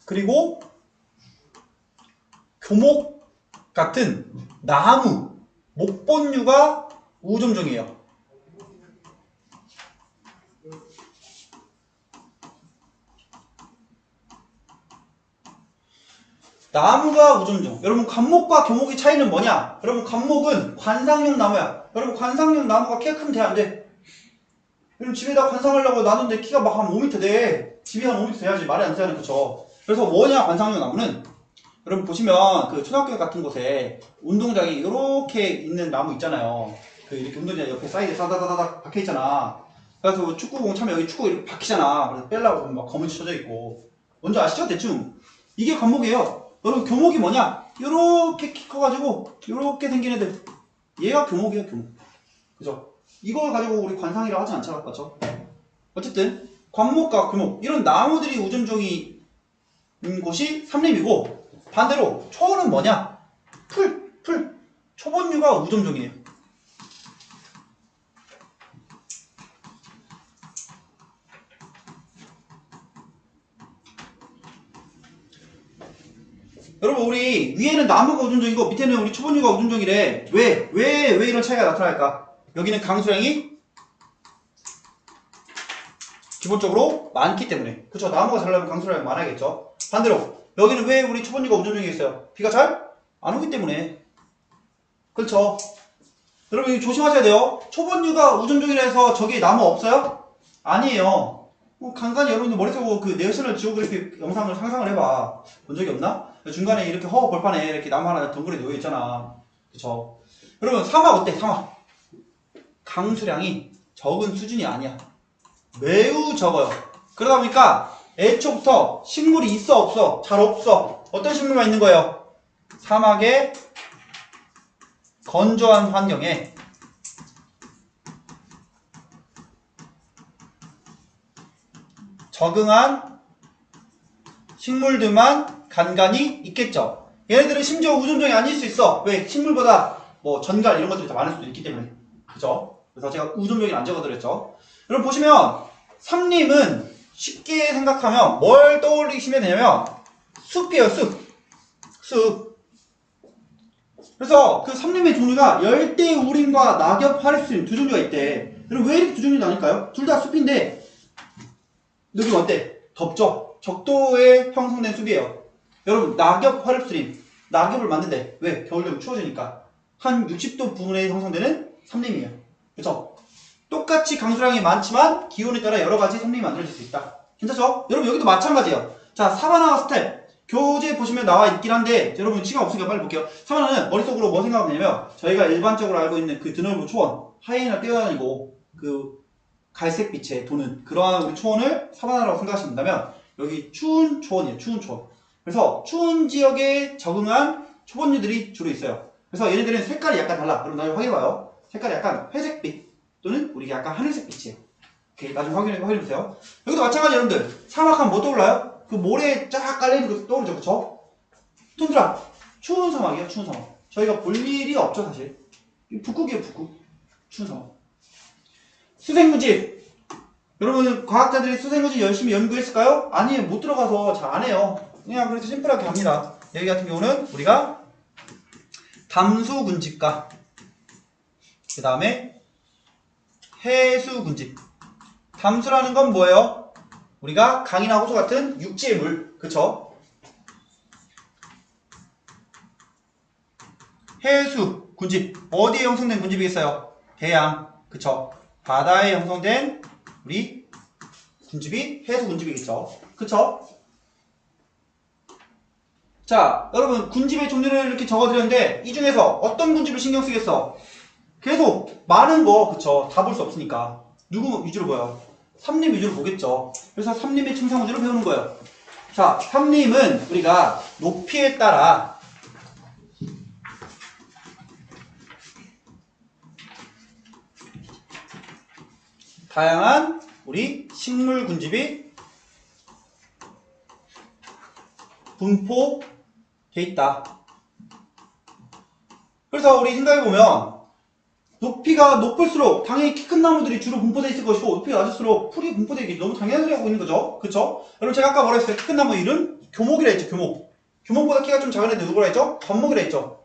그리고 교목 같은 나무, 목본류가 우점종이에요. 나무가 우점종. 여러분 관목과 교목의 차이는 뭐냐? 여러분 관목은 관상용 나무야. 여러분 관상용 나무가 키가 크면 돼 안 돼? 여러분 집에다 관상하려고 놨는데 키가 막 한 5m 돼. 집이 한 5m 돼야지 말이 안 되잖아요. 그쵸? 그래서 뭐냐 관상용 나무는 여러분 보시면 그 초등학교 같은 곳에 운동장이 이렇게 있는 나무 있잖아요. 그 이렇게 운동장 옆에 사이드에 싸다다다닥 박혀 있잖아. 그래서 축구공 차면 여기 축구 이렇게 박히잖아. 그래서 빼려고 보면 막 검은지 쳐져 있고. 뭔지 아시죠? 대충. 이게 관목이에요. 여러분 교목이 뭐냐? 요렇게 키 커가지고 요렇게 생긴 애들. 얘가 교목이에요, 교목. 그죠? 이걸 가지고 우리 관상이라고 하진 않잖아, 맞죠? 어쨌든 관목과 교목 이런 나무들이 우점종인 곳이 산림이고, 반대로 초원은 뭐냐? 풀. 초본류가 우점종이에요. 여러분 우리 위에는 나무가 우점종이고 밑에는 우리 초본류가 우점종이래. 왜 이런 차이가 나타날까? 여기는 강수량이 기본적으로 많기 때문에. 그쵸? 나무가 잘 나면 강수량이 많아야겠죠. 반대로 여기는 왜 우리 초본류가 우점종이겠어요? 비가 잘 안 오기 때문에. 그렇죠? 여러분 이거 조심하셔야 돼요. 초본류가 우점종이라 해서 저기 나무 없어요? 아니에요. 간간히 여러분들 머릿속으로 그 내셔널 지오그래픽 영상을 상상을 해봐. 본 적이 없나? 중간에 이렇게 허허 벌판에 이렇게 나무 하나 덩그리 놓여있잖아. 그쵸? 여러분 사막 어때? 사막 강수량이 적은 수준이 아니야. 매우 적어요. 그러다 보니까 애초부터 식물이 있어 없어? 잘 없어. 어떤 식물만 있는 거예요? 사막의 건조한 환경에 적응한 식물들만 간간히 있겠죠. 얘네들은 심지어 우점종이 아닐 수 있어. 왜? 식물보다 뭐 전갈 이런 것들이 더 많을 수도 있기 때문에. 그죠? 그래서 제가 우점종이 안 적어드렸죠. 여러분 보시면 산림은 쉽게 생각하면 뭘 떠올리시면 되냐면 숲이에요. 숲. 그래서 그 산림의 종류가 열대우림과 낙엽 화립수림 두 종류가 있대. 여러분 왜 이렇게 두 종류 나뉠까요? 둘 다 숲인데 느낌 어때? 덥죠? 적도에 형성된 숲이에요. 여러분 낙엽 화립수림 낙엽을 만든대. 왜? 겨울 되면 추워지니까. 한 60도 부근에 형성되는 산림이에요. 그래서 똑같이 강수량이 많지만 기온에 따라 여러 가지 산림이 만들어질 수 있다. 괜찮죠? 여러분 여기도 마찬가지예요. 자, 사바나와 스텝 교재 보시면 나와 있긴 한데 여러분 시간 없으니까 빨리 볼게요. 사바나는 머릿속으로 뭐 생각하면 되냐면 저희가 일반적으로 알고 있는 그 드넓은 초원, 하이에나 뛰어다니고 그 갈색빛에 도는 그러한 우리 초원을 사바나라고 생각하시면 된다면 여기 추운 초원이에요. 추운 초원. 그래서 추운 지역에 적응한 초본류들이 주로 있어요. 그래서 얘네들은 색깔이 약간 달라. 그럼 나중에 확인해봐요. 색깔이 약간 회색빛 또는 우리 약간 하늘색빛이에요. 오케이, 나중에 확인해보세요. 여기도 마찬가지 여러분들 사막하면 뭐 떠올라요? 그 모래에 쫙 깔려있는 거 떠오르죠, 그쵸? 툰드라 추운 사막이에요. 추운 사막. 저희가 볼 일이 없죠 사실. 북극이에요, 북극. 추운 사막. 수생구집. 여러분 과학자들이 수생구집 열심히 연구했을까요? 아니에요. 못 들어가서 잘 안 해요. 그냥 그래서 심플하게 합니다. 여기 같은 경우는 우리가 담수군집과 그 다음에 해수군집. 담수라는 건 뭐예요? 우리가 강이나 호수 같은 육지의 물, 그쵸? 해수 군집 어디에 형성된 군집이겠어요? 대양, 그쵸? 바다에 형성된 우리 군집이 해수 군집이겠죠? 그쵸? 자, 여러분 군집의 종류를 이렇게 적어드렸는데 이 중에서 어떤 군집을 신경 쓰겠어? 계속 많은 거, 그쵸? 다 볼 수 없으니까 누구 위주로 봐요? 삼림 위주로 보겠죠. 그래서 삼림의 층상우주를 배우는 거예요. 자, 삼림은 우리가 높이에 따라 다양한 우리 식물 군집이 분포돼 있다. 그래서 우리 생각해보면 높이가 높을수록 당연히 키 큰 나무들이 주로 분포되어 있을 것이고 높이가 낮을수록 풀이 분포되기 너무 당연한 소리 하고 있는 거죠. 그쵸? 여러분 제가 아까 뭐라 했어요? 키 큰 나무 이름? 교목이라 했죠. 교목. 교목보다 키가 좀 작은 애들 누구라 했죠? 관목이라 했죠.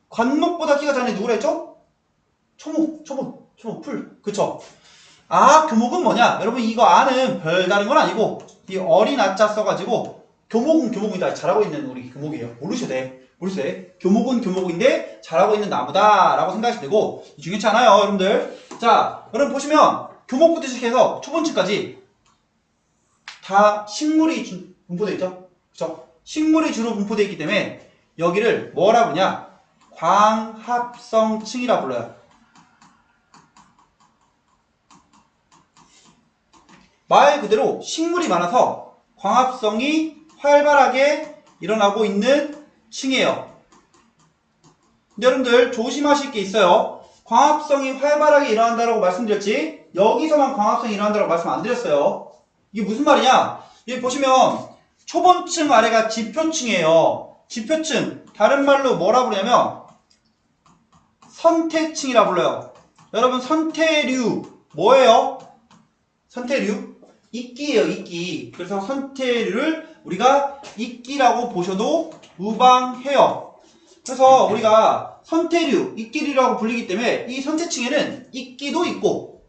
관목보다 키가 작은 애 누구라 했죠? 초목, 풀. 그쵸? 아, 교목은 뭐냐? 여러분 이거 아는 별다른 건 아니고 이 어린 아자 써가지고 교목은 교목이다. 잘하고 있는 우리 교목이에요. 모르셔도 돼. 교목은 교목인데 잘하고 있는 나무다 라고 생각하시면 되고 중요치 않아요 여러분들. 자, 여러분 보시면 교목부터 시작해서 초본층까지 다 식물이 분포되어 있죠. 그쵸? 식물이 주로 분포되어 있기 때문에 여기를 뭐라 부르냐? 광합성층이라 불러요. 말 그대로 식물이 많아서 광합성이 활발하게 일어나고 있는 층이에요. 근데 여러분들 조심하실 게 있어요. 광합성이 활발하게 일어난다고 말씀드렸지 여기서만 광합성이 일어난다고 말씀 안 드렸어요. 이게 무슨 말이냐? 여기 보시면 초본층 아래가 지표층이에요. 지표층 다른 말로 뭐라 부르냐면 선태층이라 불러요. 여러분 선태류 뭐예요? 선태류? 이끼예요. 이끼. 그래서 선태류를 우리가 이끼라고 보셔도 무방해요. 그래서 우리가 선태류, 이끼류라고 불리기 때문에 이 선태층에는 이끼도 있고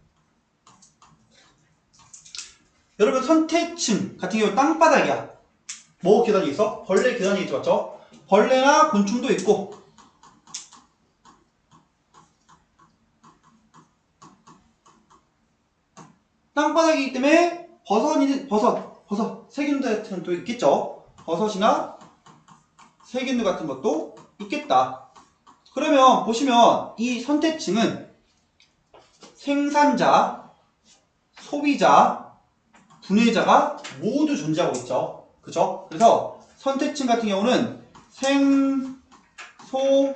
여러분 선태층 같은 경우 땅바닥이야. 뭐 계단이 있어? 벌레 계단이 있죠. 맞죠? 벌레나 곤충도 있고 땅바닥이기 때문에 버섯, 세균들 같은 것도 있겠죠. 버섯이나 세균들 같은 것도 있겠다. 그러면 보시면 이 선택층은 생산자, 소비자, 분해자가 모두 존재하고 있죠. 그죠? 그래서 선택층 같은 경우는 생, 소,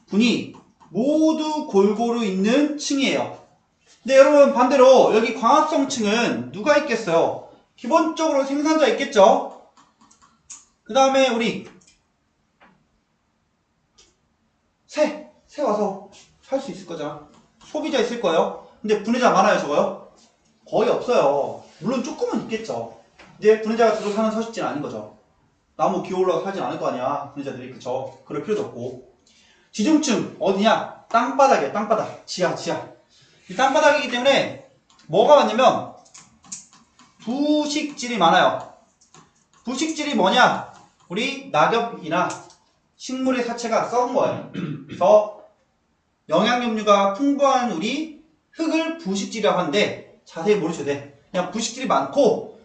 분이 모두 골고루 있는 층이에요. 근데 여러분 반대로 여기 광합성층은 누가 있겠어요? 기본적으로 생산자 있겠죠? 그 다음에 우리 새 와서 살 수 있을 거잖아. 소비자 있을 거예요. 근데 분해자 많아요 저거요? 거의 없어요. 물론 조금은 있겠죠. 근데 분해자가 주로 사는 서식지는 아닌 거죠. 나무 기어 올라가 살진 않을 거 아니야 분해자들이. 그쵸? 그럴 필요도 없고. 지중층 어디냐? 땅바닥이야. 땅바닥. 지하. 이 땅바닥이기 때문에 뭐가 많냐면 부식질이 많아요. 부식질이 뭐냐? 우리 낙엽이나 식물의 사체가 썩은 거예요. 그래서 영양염류가 풍부한 우리 흙을 부식질이라고 하는데 자세히 모르셔도 돼. 그냥 부식질이 많고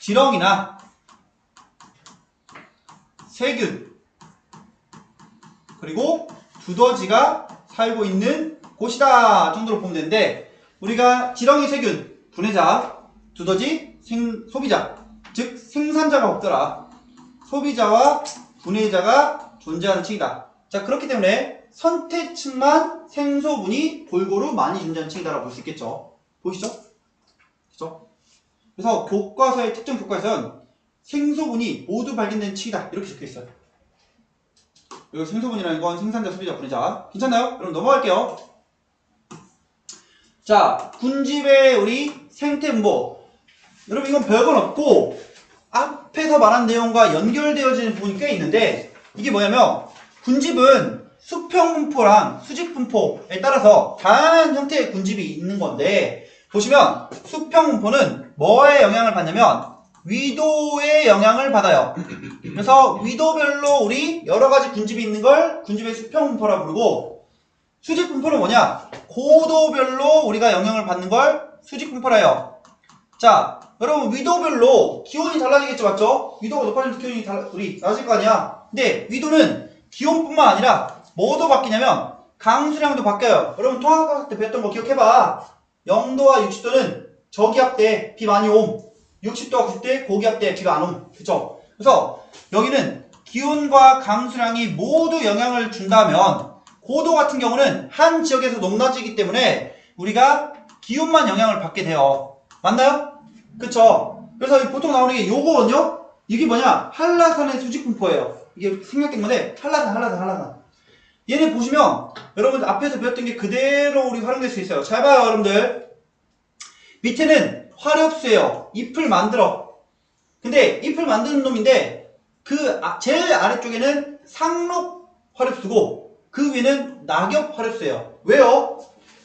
지렁이나 세균 그리고 두더지가 살고 있는 곳이다 정도로 보면 되는데 우리가 지렁이, 세균, 분해자, 두더지, 소비자 즉 생산자가 없더라. 소비자와 분해자가 존재하는 층이다. 자, 그렇기 때문에 선택층만 생소분이 골고루 많이 존재하는 층이다라고 볼 수 있겠죠. 보이시죠? 그렇죠? 그래서 교과서의 특정 교과에서는 생소분이 모두 발견된 층이다 이렇게 적혀 있어요. 여기 생소분이라는 건 생산자, 소비자, 분해자. 괜찮나요? 여러분 넘어갈게요. 자, 군집의 우리 생태분포. 여러분 이건 별건 없고 앞에서 말한 내용과 연결되어지는 부분이 꽤 있는데 이게 뭐냐면 군집은 수평분포랑 수직분포에 따라서 다양한 형태의 군집이 있는 건데 보시면 수평분포는 뭐에 영향을 받냐면 위도에 영향을 받아요. 그래서 위도별로 우리 여러가지 군집이 있는 걸 군집의 수평분포라 부르고 수직분포는 뭐냐? 고도별로 우리가 영향을 받는 걸 수직분포라 해요. 자, 여러분 위도별로 기온이 달라지겠죠, 맞죠? 위도가 높아지면서 기온이 우리 낮아질 거 아니야. 근데 위도는 기온뿐만 아니라 뭐도 바뀌냐면 강수량도 바뀌어요. 여러분 통합학습 때 배웠던 거 기억해봐. 0도와 60도는 저기압 때 비 많이 옴. 60도와 90대 고기압 때 비가 안 옴. 그쵸? 그래서 여기는 기온과 강수량이 모두 영향을 준다면 고도 같은 경우는 한 지역에서 높낮이기 때문에 우리가 기온만 영향을 받게 돼요. 맞나요? 그쵸? 그래서 보통 나오는 게 요거거든요? 이게 뭐냐? 한라산의 수직분포예요. 이게 생략된 건데 한라산. 얘네 보시면 여러분 앞에서 배웠던 게 그대로 우리 활용될 수 있어요. 잘 봐요 여러분들. 밑에는 화력수예요. 잎을 만들어. 근데 잎을 만드는 놈인데 그 제일 아래쪽에는 상록 화력수고 그 위는 낙엽 화력수예요. 왜요?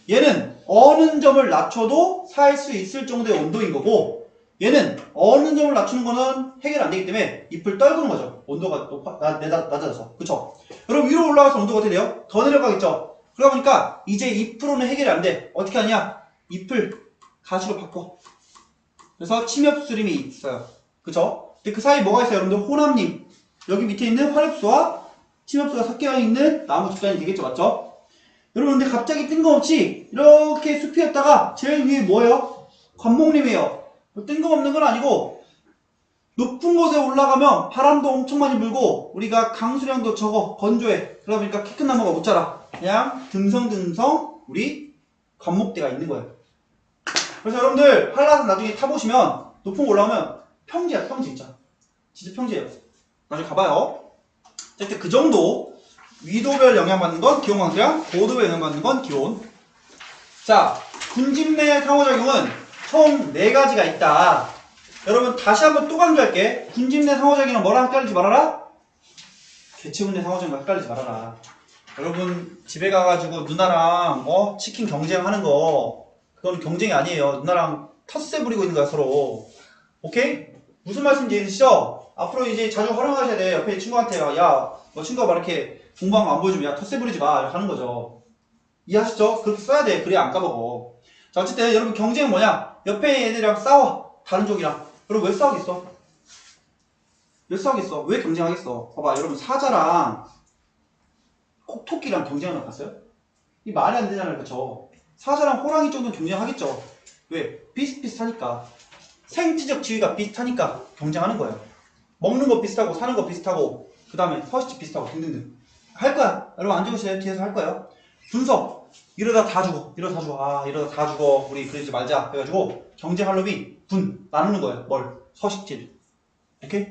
얘는 어느 점을 낮춰도 살 수 있을 정도의 온도인 거고 얘는 어느 점을 낮추는 거는 해결 안 되기 때문에 잎을 떨구는 거죠. 온도가 낮아져서. 그쵸? 여러분 위로 올라가서 온도가 어떻게 돼요? 더 내려가겠죠? 그러다 보니까 이제 잎으로는 해결이 안 돼. 어떻게 하냐? 잎을 가시로 바꿔. 그래서 침엽수림이 있어요. 그쵸? 근데 그 사이에 뭐가 있어요? 여러분들 혼합림. 여기 밑에 있는 화력수와 침엽수가 섞여 있는 나무 집단이 되겠죠? 맞죠? 여러분 근데 갑자기 뜬금없이 이렇게 숲이었다가 제일 위에 뭐예요? 관목림이에요. 뜬금없는 건 아니고 높은 곳에 올라가면 바람도 엄청 많이 불고 우리가 강수량도 적어 건조해. 그러다 보니까 키 큰 나무가 못 자라. 그냥 듬성듬성 우리 관목대가 있는 거예요. 그래서 여러분들 한라산 나중에 타보시면 높은 곳 올라오면 평지야. 평지 진짜 평지예요. 나중에 가봐요. 어쨌든 그 정도 위도별 영향받는 건 기온 강수량, 고도별 영향받는 건 기온. 자, 군집 내 상호작용은 총 4가지가 있다. 여러분 다시 한번 또 강조할게. 군집 내 상호작용은 뭐랑 헷갈리지 말아라? 개체군 내 상호작용과 헷갈리지 말아라. 여러분 집에 가가지고 누나랑 치킨 경쟁하는 거 그건 경쟁이 아니에요. 누나랑 텃세 부리고 있는 거야 서로. 오케이? 무슨 말씀인지 이해되시죠? 앞으로 이제 자주 활용하셔야 돼. 옆에 친구한테 야, 너 친구가 막 이렇게 공부한 거 안 보여주면 야 텃세 부리지 마 이렇게 하는 거죠. 이해하시죠? 그렇게 써야 돼. 그래야 안 까먹어. 자 어쨌든 여러분 경쟁은 뭐냐? 옆에 애들이랑 싸워. 다른 쪽이랑. 여러분 왜 싸우겠어? 왜 싸우겠어? 왜 경쟁하겠어? 봐봐 여러분 사자랑 토끼랑 경쟁하는 거 봤어요? 이 말이 안 되잖아요. 그쵸? 사자랑 호랑이 정도는 경쟁하겠죠. 왜? 비슷비슷하니까. 생지적 지위가 비슷하니까 경쟁하는 거예요. 먹는 거 비슷하고 사는 거 비슷하고 그 다음에 서식지 비슷하고 등등등 할 거야. 여러분 안 죽으세요. 뒤에서 할 거예요. 분석. 이러다 다 죽어. 이러다 다 죽어. 아 이러다 다 죽어. 우리 그러지 말자. 그래가지고 경쟁할 놈이 분 나누는 거예요. 뭘? 서식지를. 오케이?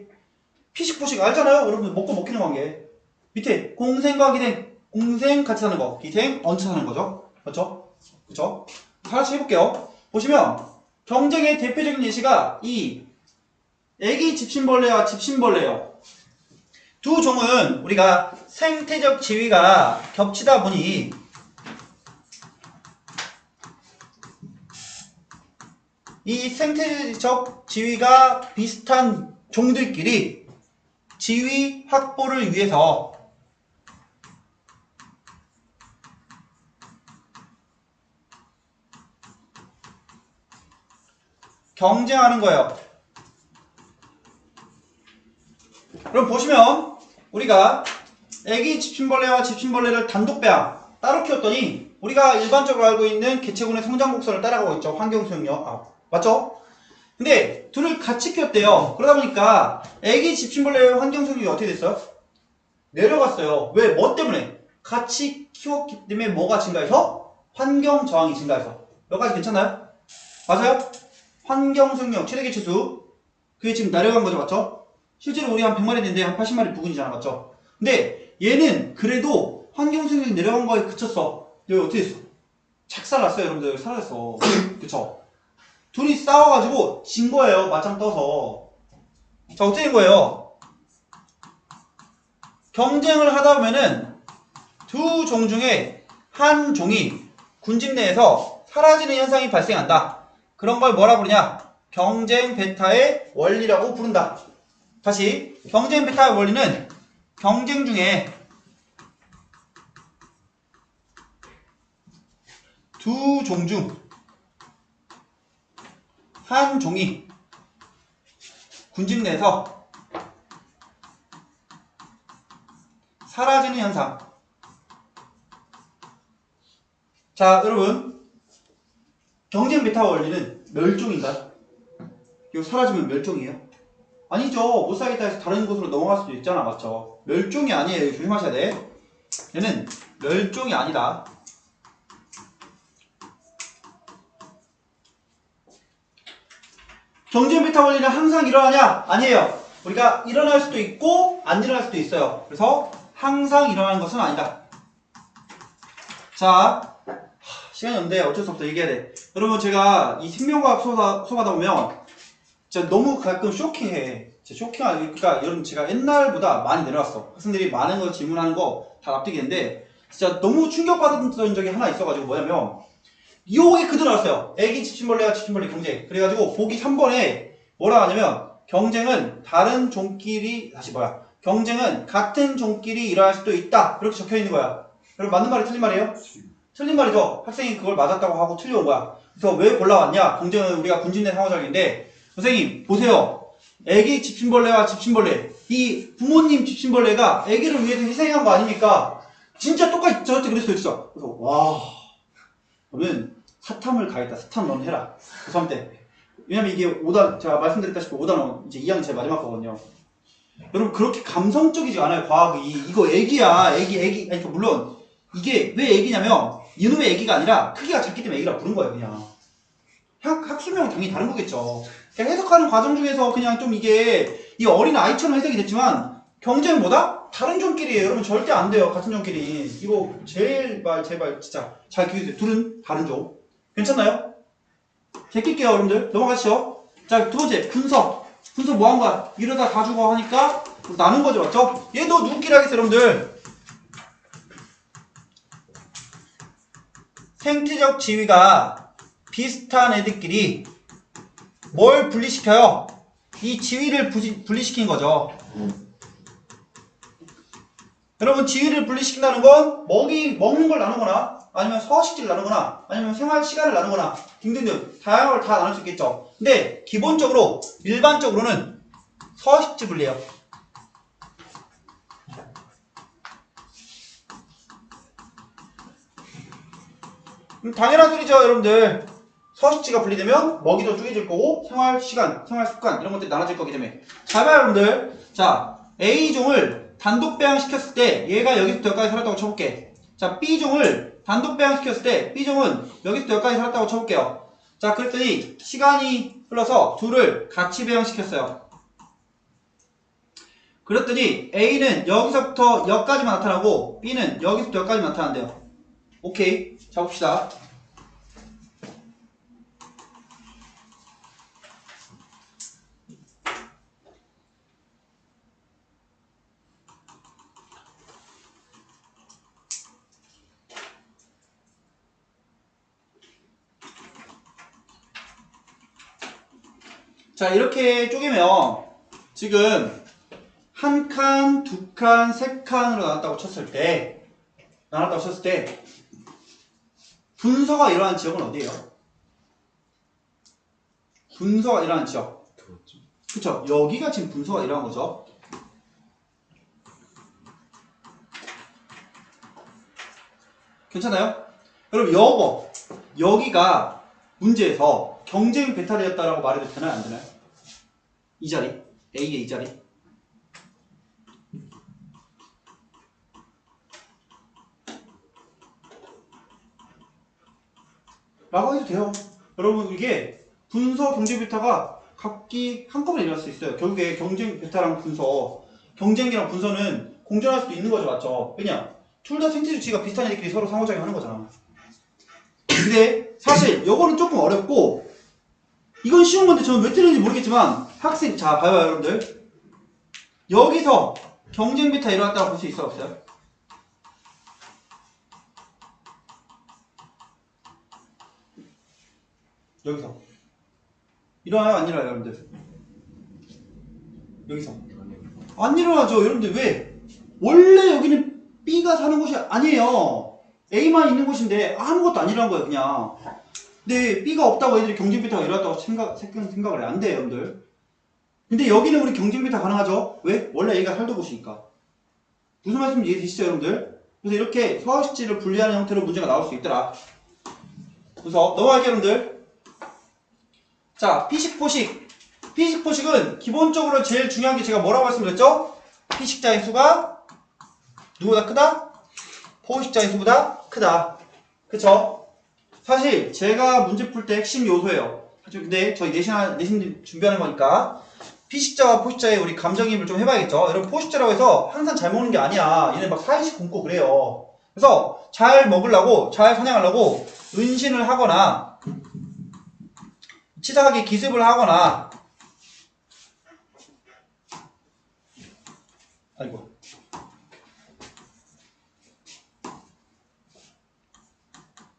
피식포식 알잖아요. 여러분들 먹고 먹히는 관계. 밑에 공생과 기생. 공생 같이 사는 거. 기생 얹혀 사는 거죠. 그렇죠? 그렇죠? 하나씩 해볼게요. 보시면 경쟁의 대표적인 예시가 이 애기 집신벌레와 집신벌레예요. 두 종은 우리가 생태적 지위가 겹치다 보니 이 생태적 지위가 비슷한 종들끼리 지위 확보를 위해서 경쟁하는 거예요. 그럼 보시면 우리가 애기 집신벌레와 집신벌레를 단독 배양 따로 키웠더니 우리가 일반적으로 알고 있는 개체군의 성장 곡선을 따라가고 있죠. 환경 수용력. 맞죠? 근데 둘을 같이 키웠대요. 그러다 보니까 애기 집신벌레의 환경 수용력이 어떻게 됐어요? 내려갔어요. 왜? 뭐 때문에? 같이 키웠기 때문에 뭐가 증가해서? 환경 저항이 증가해서. 여기까지 괜찮나요? 맞아요? 환경 수용력 최대 개체수 그게 지금 내려간 거죠. 맞죠? 실제로 우리 한 100마리 됐는데 한 80마리 부근이잖아. 맞죠? 근데 얘는 그래도 환경 수용력이 내려간 거에 그쳤어. 여기 어떻게 됐어? 착살났어요. 여러분들 사라졌어. 그쵸? 둘이 싸워가지고 진 거예요. 맞짱 떠서. 자 어떻게 된 거예요? 경쟁을 하다 보면은 두 종 중에 한 종이 군집 내에서 사라지는 현상이 발생한다. 그런 걸 뭐라 부르냐? 경쟁 베타의 원리라고 부른다. 다시 경쟁 베타의 원리는 경쟁 중에 두 종 중 한 종이 군집 내에서 사라지는 현상 자, 여러분. 경쟁 베타 원리는 멸종인가요? 이거 사라지면 멸종이에요? 아니죠. 못 살겠다 해서 다른 곳으로 넘어갈 수도 있잖아. 맞죠? 멸종이 아니에요. 조심하셔야 돼. 얘는 멸종이 아니다. 경쟁 베타 원리는 항상 일어나냐? 아니에요. 우리가 일어날 수도 있고 안 일어날 수도 있어요. 그래서 항상 일어나는 것은 아니다. 자, 시간이 없는데 어쩔 수 없다 얘기해야 돼. 여러분 제가 이 생명과학 수업하다 보면 진짜 너무 가끔 쇼킹해. 진짜 쇼킹하니까 여러분 제가 옛날보다 많이 내려왔어. 학생들이 많은 거 질문하는 거 다 납득이는데 진짜 너무 충격받았던 적이 하나 있어가지고 뭐냐면 이게 그대로 나왔어요. 애기 집신벌레와 집신벌레 경쟁. 그래가지고 보기 3번에 뭐라 하냐면 경쟁은 다른 종끼리 경쟁은 같은 종끼리 일어날 수도 있다. 이렇게 적혀 있는 거야. 여러분 맞는 말이 틀린 말이에요? 틀린 말이죠. 학생이 그걸 맞았다고 하고 틀려온 거야. 그래서 왜 골라왔냐? 경쟁은 우리가 군집내 상호작용인데 선생님 보세요. 애기 집신벌레와 집신벌레 이 부모님 집신벌레가 애기를 위해서 희생한 거 아닙니까? 진짜 똑같이 저한테 그랬어요 진짜. 그래서 와 너는 사탐을 가겠다. 사탐 넌 해라. 고3 때. 왜냐면 이게 5단 제가 말씀드렸다시피 5단원 이제 2학년 제 마지막 거거든요. 여러분 그렇게 감성적이지 않아요 과학이. 이거 애기야. 애기 아니 물론 이게 왜 애기냐면 이놈의 애기가 아니라 크기가 작기 때문에 애기라 부른 거예요 그냥. 학습량은 당연히 다른 거겠죠. 그냥 해석하는 과정 중에서 그냥 좀 이게 이 어린 아이처럼 해석이 됐지만 경쟁은 뭐다? 다른 종끼리예요. 여러분 절대 안 돼요. 같은 종끼리. 이거 제발 진짜 잘 기억해주세요. 둘은 다른 종. 괜찮나요? 제낄게요 여러분들. 넘어가시죠. 자, 두 번째 분석. 분석 뭐 한 거야? 이러다 다 죽어 하니까 나눈 거죠. 맞죠? 얘도 누구끼리 하겠어요 여러분들. 생태적 지위가 비슷한 애들끼리 뭘 분리시켜요? 이 지위를 분리시킨 거죠. 여러분 지위를 분리시킨다는 건 먹는 걸 나누거나 아니면 서식지를 나누거나 아니면 생활 시간을 나누거나 등등등 다양한 걸 다 나눌 수 있겠죠. 근데 기본적으로 일반적으로는 서식지 분리예요. 당연한 소리죠 여러분들. 서식지가 분리되면 먹이도 쪼개질 거고 생활 시간, 생활 습관 이런 것들이 나눠질 거기 때문에 잘 봐요 여러분들. 자, A종을 단독 배양시켰을 때 얘가 여기서부터 여기까지 살았다고 쳐볼게. 자, B종을 단독 배양시켰을 때 B종은 여기서부터 여기까지 살았다고 쳐볼게요. 자, 그랬더니 시간이 흘러서 둘을 같이 배양시켰어요. 그랬더니 A는 여기서부터 여기까지만 나타나고 B는 여기서부터 여기까지만 나타난대요. 오케이, 자 봅시다. 자, 이렇게 쪼개면 지금 한 칸, 두 칸, 세 칸으로 나눴다고 쳤을 때 분서가 일어나는 지역은 어디예요? 분서가 일어나는 지역. 그쵸? 여기가 지금 분서가 일어난 거죠. 괜찮아요? 여러분 여기가 문제에서 경쟁 배탈이었다라고 말해도 되나요? 안 되나요? 이 자리 A의 이 자리 라고 해도 돼요. 여러분 이게 분서 경쟁 베타가 각기 한꺼번에 일어날 수 있어요. 결국에 경쟁 베타랑 분서 경쟁이랑 분서는 공존할 수도 있는 거죠. 맞죠? 왜냐? 둘 다 생태 주체가 비슷한 애들끼리 서로 상호작용 하는 거잖아. 근데 사실 요거는 조금 어렵고 이건 쉬운 건데 저는 왜 틀린지 모르겠지만 학생 자 봐요 여러분들. 여기서 경쟁 베타 일어났다고 볼 수 있어요 없어요? 여기서 일어나요 안 일어나요 여러분들? 여기서 안 일어나죠 여러분들. 왜? 원래 여기는 B가 사는 곳이 아니에요. A만 있는 곳인데 아무것도 안 일어난 거예요 그냥. 근데 B가 없다고 애들이 경쟁 베타가 일어났다고 생각을 해. 안 돼요 여러분들. 근데 여기는 우리 경쟁 베타 가능하죠? 왜? 원래 A가 살던 곳이니까. 무슨 말씀인지 이해되시죠 여러분들? 그래서 이렇게 서식지를 분리하는 형태로 문제가 나올 수 있더라. 그래서 넘어갈게요, 여러분들. 자, 피식, 포식. 피식, 포식은 기본적으로 제일 중요한 게 제가 뭐라고 말씀드렸죠? 피식자의 수가 누구보다 크다? 포식자의 수보다 크다. 그쵸? 사실 제가 문제 풀 때 핵심 요소예요. 근데 저희 내신 준비하는 거니까 피식자와 포식자의 우리 감정이입을 좀 해봐야겠죠. 여러분, 포식자라고 해서 항상 잘 먹는 게 아니야. 얘네 막 사이식 굶고 그래요. 그래서 잘 먹으려고, 잘 사냥하려고 은신을 하거나 치사하게 기습을 하거나, 아이고,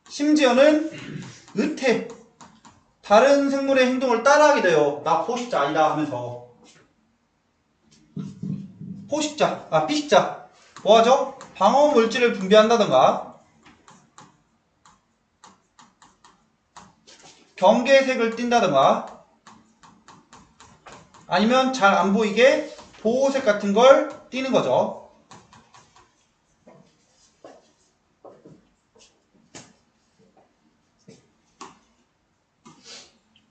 심지어는 의태, 다른 생물의 행동을 따라하게 돼요. 나 포식자 아니다 하면서. 피식자 뭐하죠? 방어 물질을 분비한다던가 경계색을 띈다던가 아니면 잘 안 보이게 보호색 같은 걸 띄는 거죠.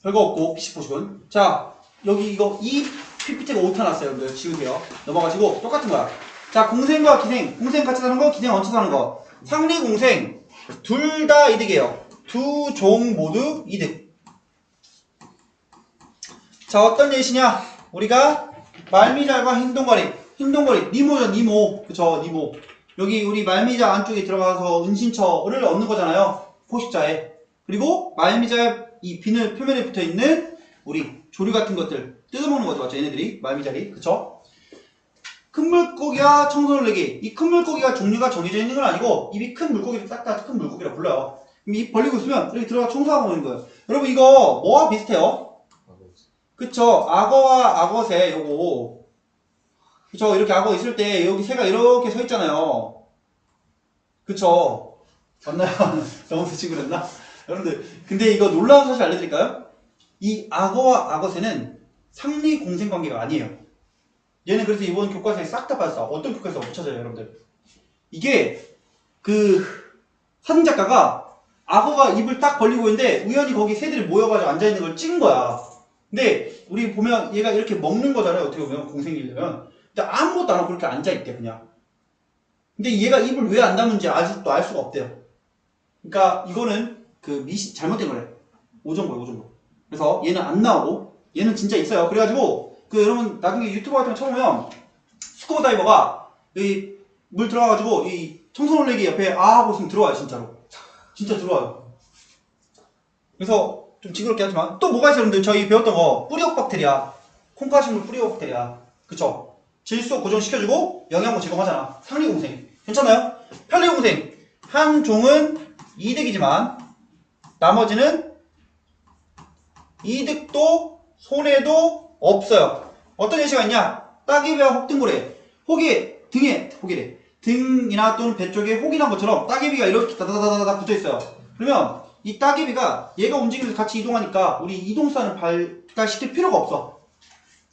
별거 없고 피식 포식은. 자, 여기 이거 이 PPT가 오타 났어요. 여러분들 지우세요. 넘어가시고 똑같은 거야. 자, 공생과 기생. 공생 같이 사는 거, 기생 얹혀 사는 거. 상리 공생 둘 다 이득이에요. 두 종 모두 이득. 자, 어떤 예시냐? 우리가 말미잘과 흰동거리. 니모죠, 니모. 그쵸, 니모. 여기 우리 말미잘 안쪽에 들어가서 은신처를 얻는 거잖아요. 포식자에. 그리고 말미잘 이 비늘 표면에 붙어 있는 우리 조류 같은 것들 뜯어먹는 거죠. 맞죠? 얘네들이 말미잘이. 그쵸? 큰 물고기와 청소년레기. 이 큰 물고기가 종류가 정해져 있는 건 아니고 입이 큰 물고기를 딱 다 큰 물고기라 불러요. 그럼 입 벌리고 있으면 이렇게 들어가 청소하고 있는 거예요. 여러분, 이거 뭐와 비슷해요? 그쵸? 악어와 악어새 요거. 그쵸? 이렇게 악어 있을 때 여기 새가 이렇게 서 있잖아요. 그쵸? 맞나요? 너무 스치고 그랬나? 여러분들, 근데 이거 놀라운 사실 알려드릴까요? 이 악어와 악어새는 상리 공생 관계가 아니에요. 얘는 그래서 이번 교과서에 싹 다 빠졌어. 어떤 교과서가 못 찾아요, 여러분들. 이게 그 사진작가가 악어가 입을 딱 벌리고 있는데 우연히 거기 새들이 모여가지고 앉아있는 걸 찍은 거야. 근데 우리 보면 얘가 이렇게 먹는 거잖아요. 어떻게 보면 공생이려면. 근데 아무것도 안 하고 그렇게 앉아있대 그냥. 근데 얘가 입을 왜 안 닫는지 아직도 알 수가 없대요. 그러니까 이거는 그 잘못된 거래. 오정보. 그래서 얘는 안 나오고 얘는 진짜 있어요. 그래가지고 그 여러분 나중에 유튜브 같은 거 쳐보면 스쿠버 다이버가 이 물 들어가가지고 이 청소년레기 옆에 하고 있으면 들어와요. 진짜로. 진짜 들어와요. 그래서 좀 징그럽게 하지만 또 뭐가 있어요, 여러분들? 저희 배웠던 거 뿌리옥 박테리아, 콩가식물 뿌리옥 박테리아. 그쵸? 질소 고정시켜주고 영양분 제공하잖아. 상리공생 괜찮아요? 편리공생 한 종은 이득이지만 나머지는 이득도 손해도 없어요. 어떤 예시가 있냐? 따개비와 혹등고래. 혹이 등에 등이나 또는 배 쪽에 혹이 난 것처럼 따개비가 이렇게 다다다다다 붙어있어요. 그러면 이 따개비가 얘가 움직이면서 같이 이동하니까 우리 이동수단을 발달시킬 필요가 없어.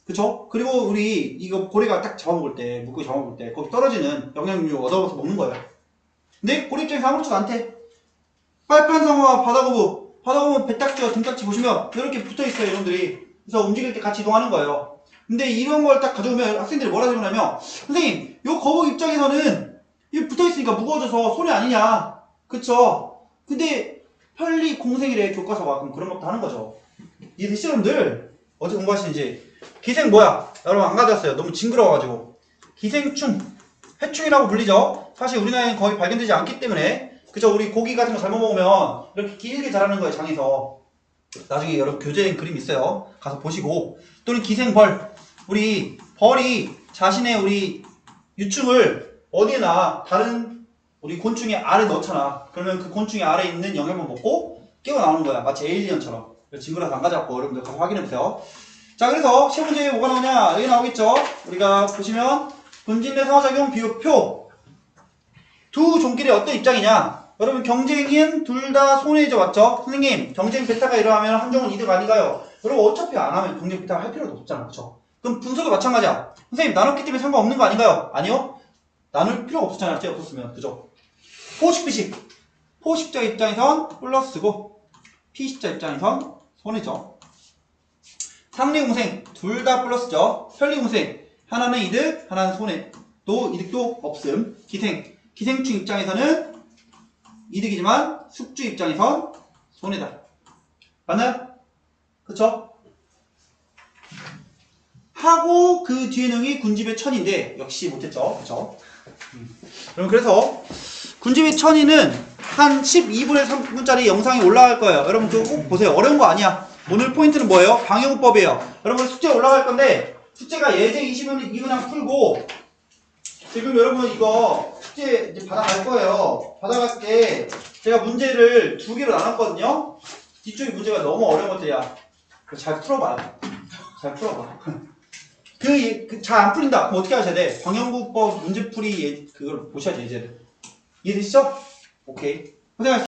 그쵸? 그리고 우리 이거 고래가 딱 잡아먹을 때, 물고기 잡아먹을 때 거기 떨어지는 영양류 얻어서 먹는 거예요. 근데 고래 입장에서 아무렇지도 않대. 빨판상어와 바다거북 배딱지와 등딱지 보시면 이렇게 붙어있어요, 여러분들이. 그래서 움직일 때 같이 이동하는 거예요. 근데 이런 걸 딱 가져오면 학생들이 뭐라 그러냐면, 선생님, 요 거북 입장에서는 이거 붙어있으니까 무거워져서 손해 아니냐. 그쵸? 근데 편리 공생이래, 교과서가. 그럼 그런 것도 하는 거죠. 이해되시죠, 여러분들? 어제 공부하시는지. 기생 뭐야? 여러분 안 가져왔어요. 너무 징그러워가지고. 기생충. 해충이라고 불리죠. 사실 우리나라에는 거의 발견되지 않기 때문에. 그쵸? 우리 고기 같은 거 잘못 먹으면 이렇게 길게 자라는 거예요, 장에서. 나중에 여러분 교재엔 그림 있어요. 가서 보시고. 또는 기생벌. 우리 벌이 자신의 우리 유충을 어디에나 다른 우리 곤충의 알에 넣잖아. 그러면 그 곤충의 알에 있는 영양분 먹고 깨어 나오는 거야. 마치 에일리언처럼. 징그러서 안 가져왔고 여러분들 가서 확인해보세요. 자, 그래서 시험 문제에 뭐가 나오냐? 여기 나오겠죠? 우리가 보시면 분진대 상호작용 비교표. 두 종끼리 어떤 입장이냐? 여러분 경쟁인 둘 다 손해죠, 맞죠? 선생님, 경쟁 베타가 일어나면 한 종은 이득 아닌가요? 여러분 어차피 안 하면 경쟁 베타가 할 필요도 없잖아, 그쵸? 그럼 분석도 마찬가지야. 선생님 나눴기 때문에 상관없는 거 아닌가요? 아니요. 나눌 필요가 없었잖아요, 쟤 없었으면. 그죠? 포식 비식. 포식자 입장에선 플러스고 피의식자 입장에선 손해죠. 상리공생 둘 다 플러스죠. 편리공생 하나는 이득, 하나는 손해. 또 이득도 없음. 기생충 입장에서는 이득이지만 숙주 입장에선 손해다. 맞나요? 그쵸? 하고 그 뒤에 능이 군집의 천인데 역시 못했죠. 그쵸? 여러분 그래서 군집의 천이는 한 12분에 3분짜리 영상이 올라갈 거예요. 여러분 그거 꼭 보세요. 어려운 거 아니야. 오늘 포인트는 뭐예요? 방영법이에요. 여러분 숙제 올라갈 건데 숙제가 예제 2분량 풀고 지금 여러분 이거 숙제 이제 받아갈 거예요. 받아갈 때 제가 문제를 2개로 나눴거든요. 뒤쪽에 문제가 너무 어려운 것들이야. 잘 풀어봐요. 잘 풀어봐. 잘 안 풀린다. 그럼 어떻게 하셔야 돼? 방영구법 문제풀이 그걸 보셔야지 예제를. 이해되시죠? 오케이. 고생하셨습니다.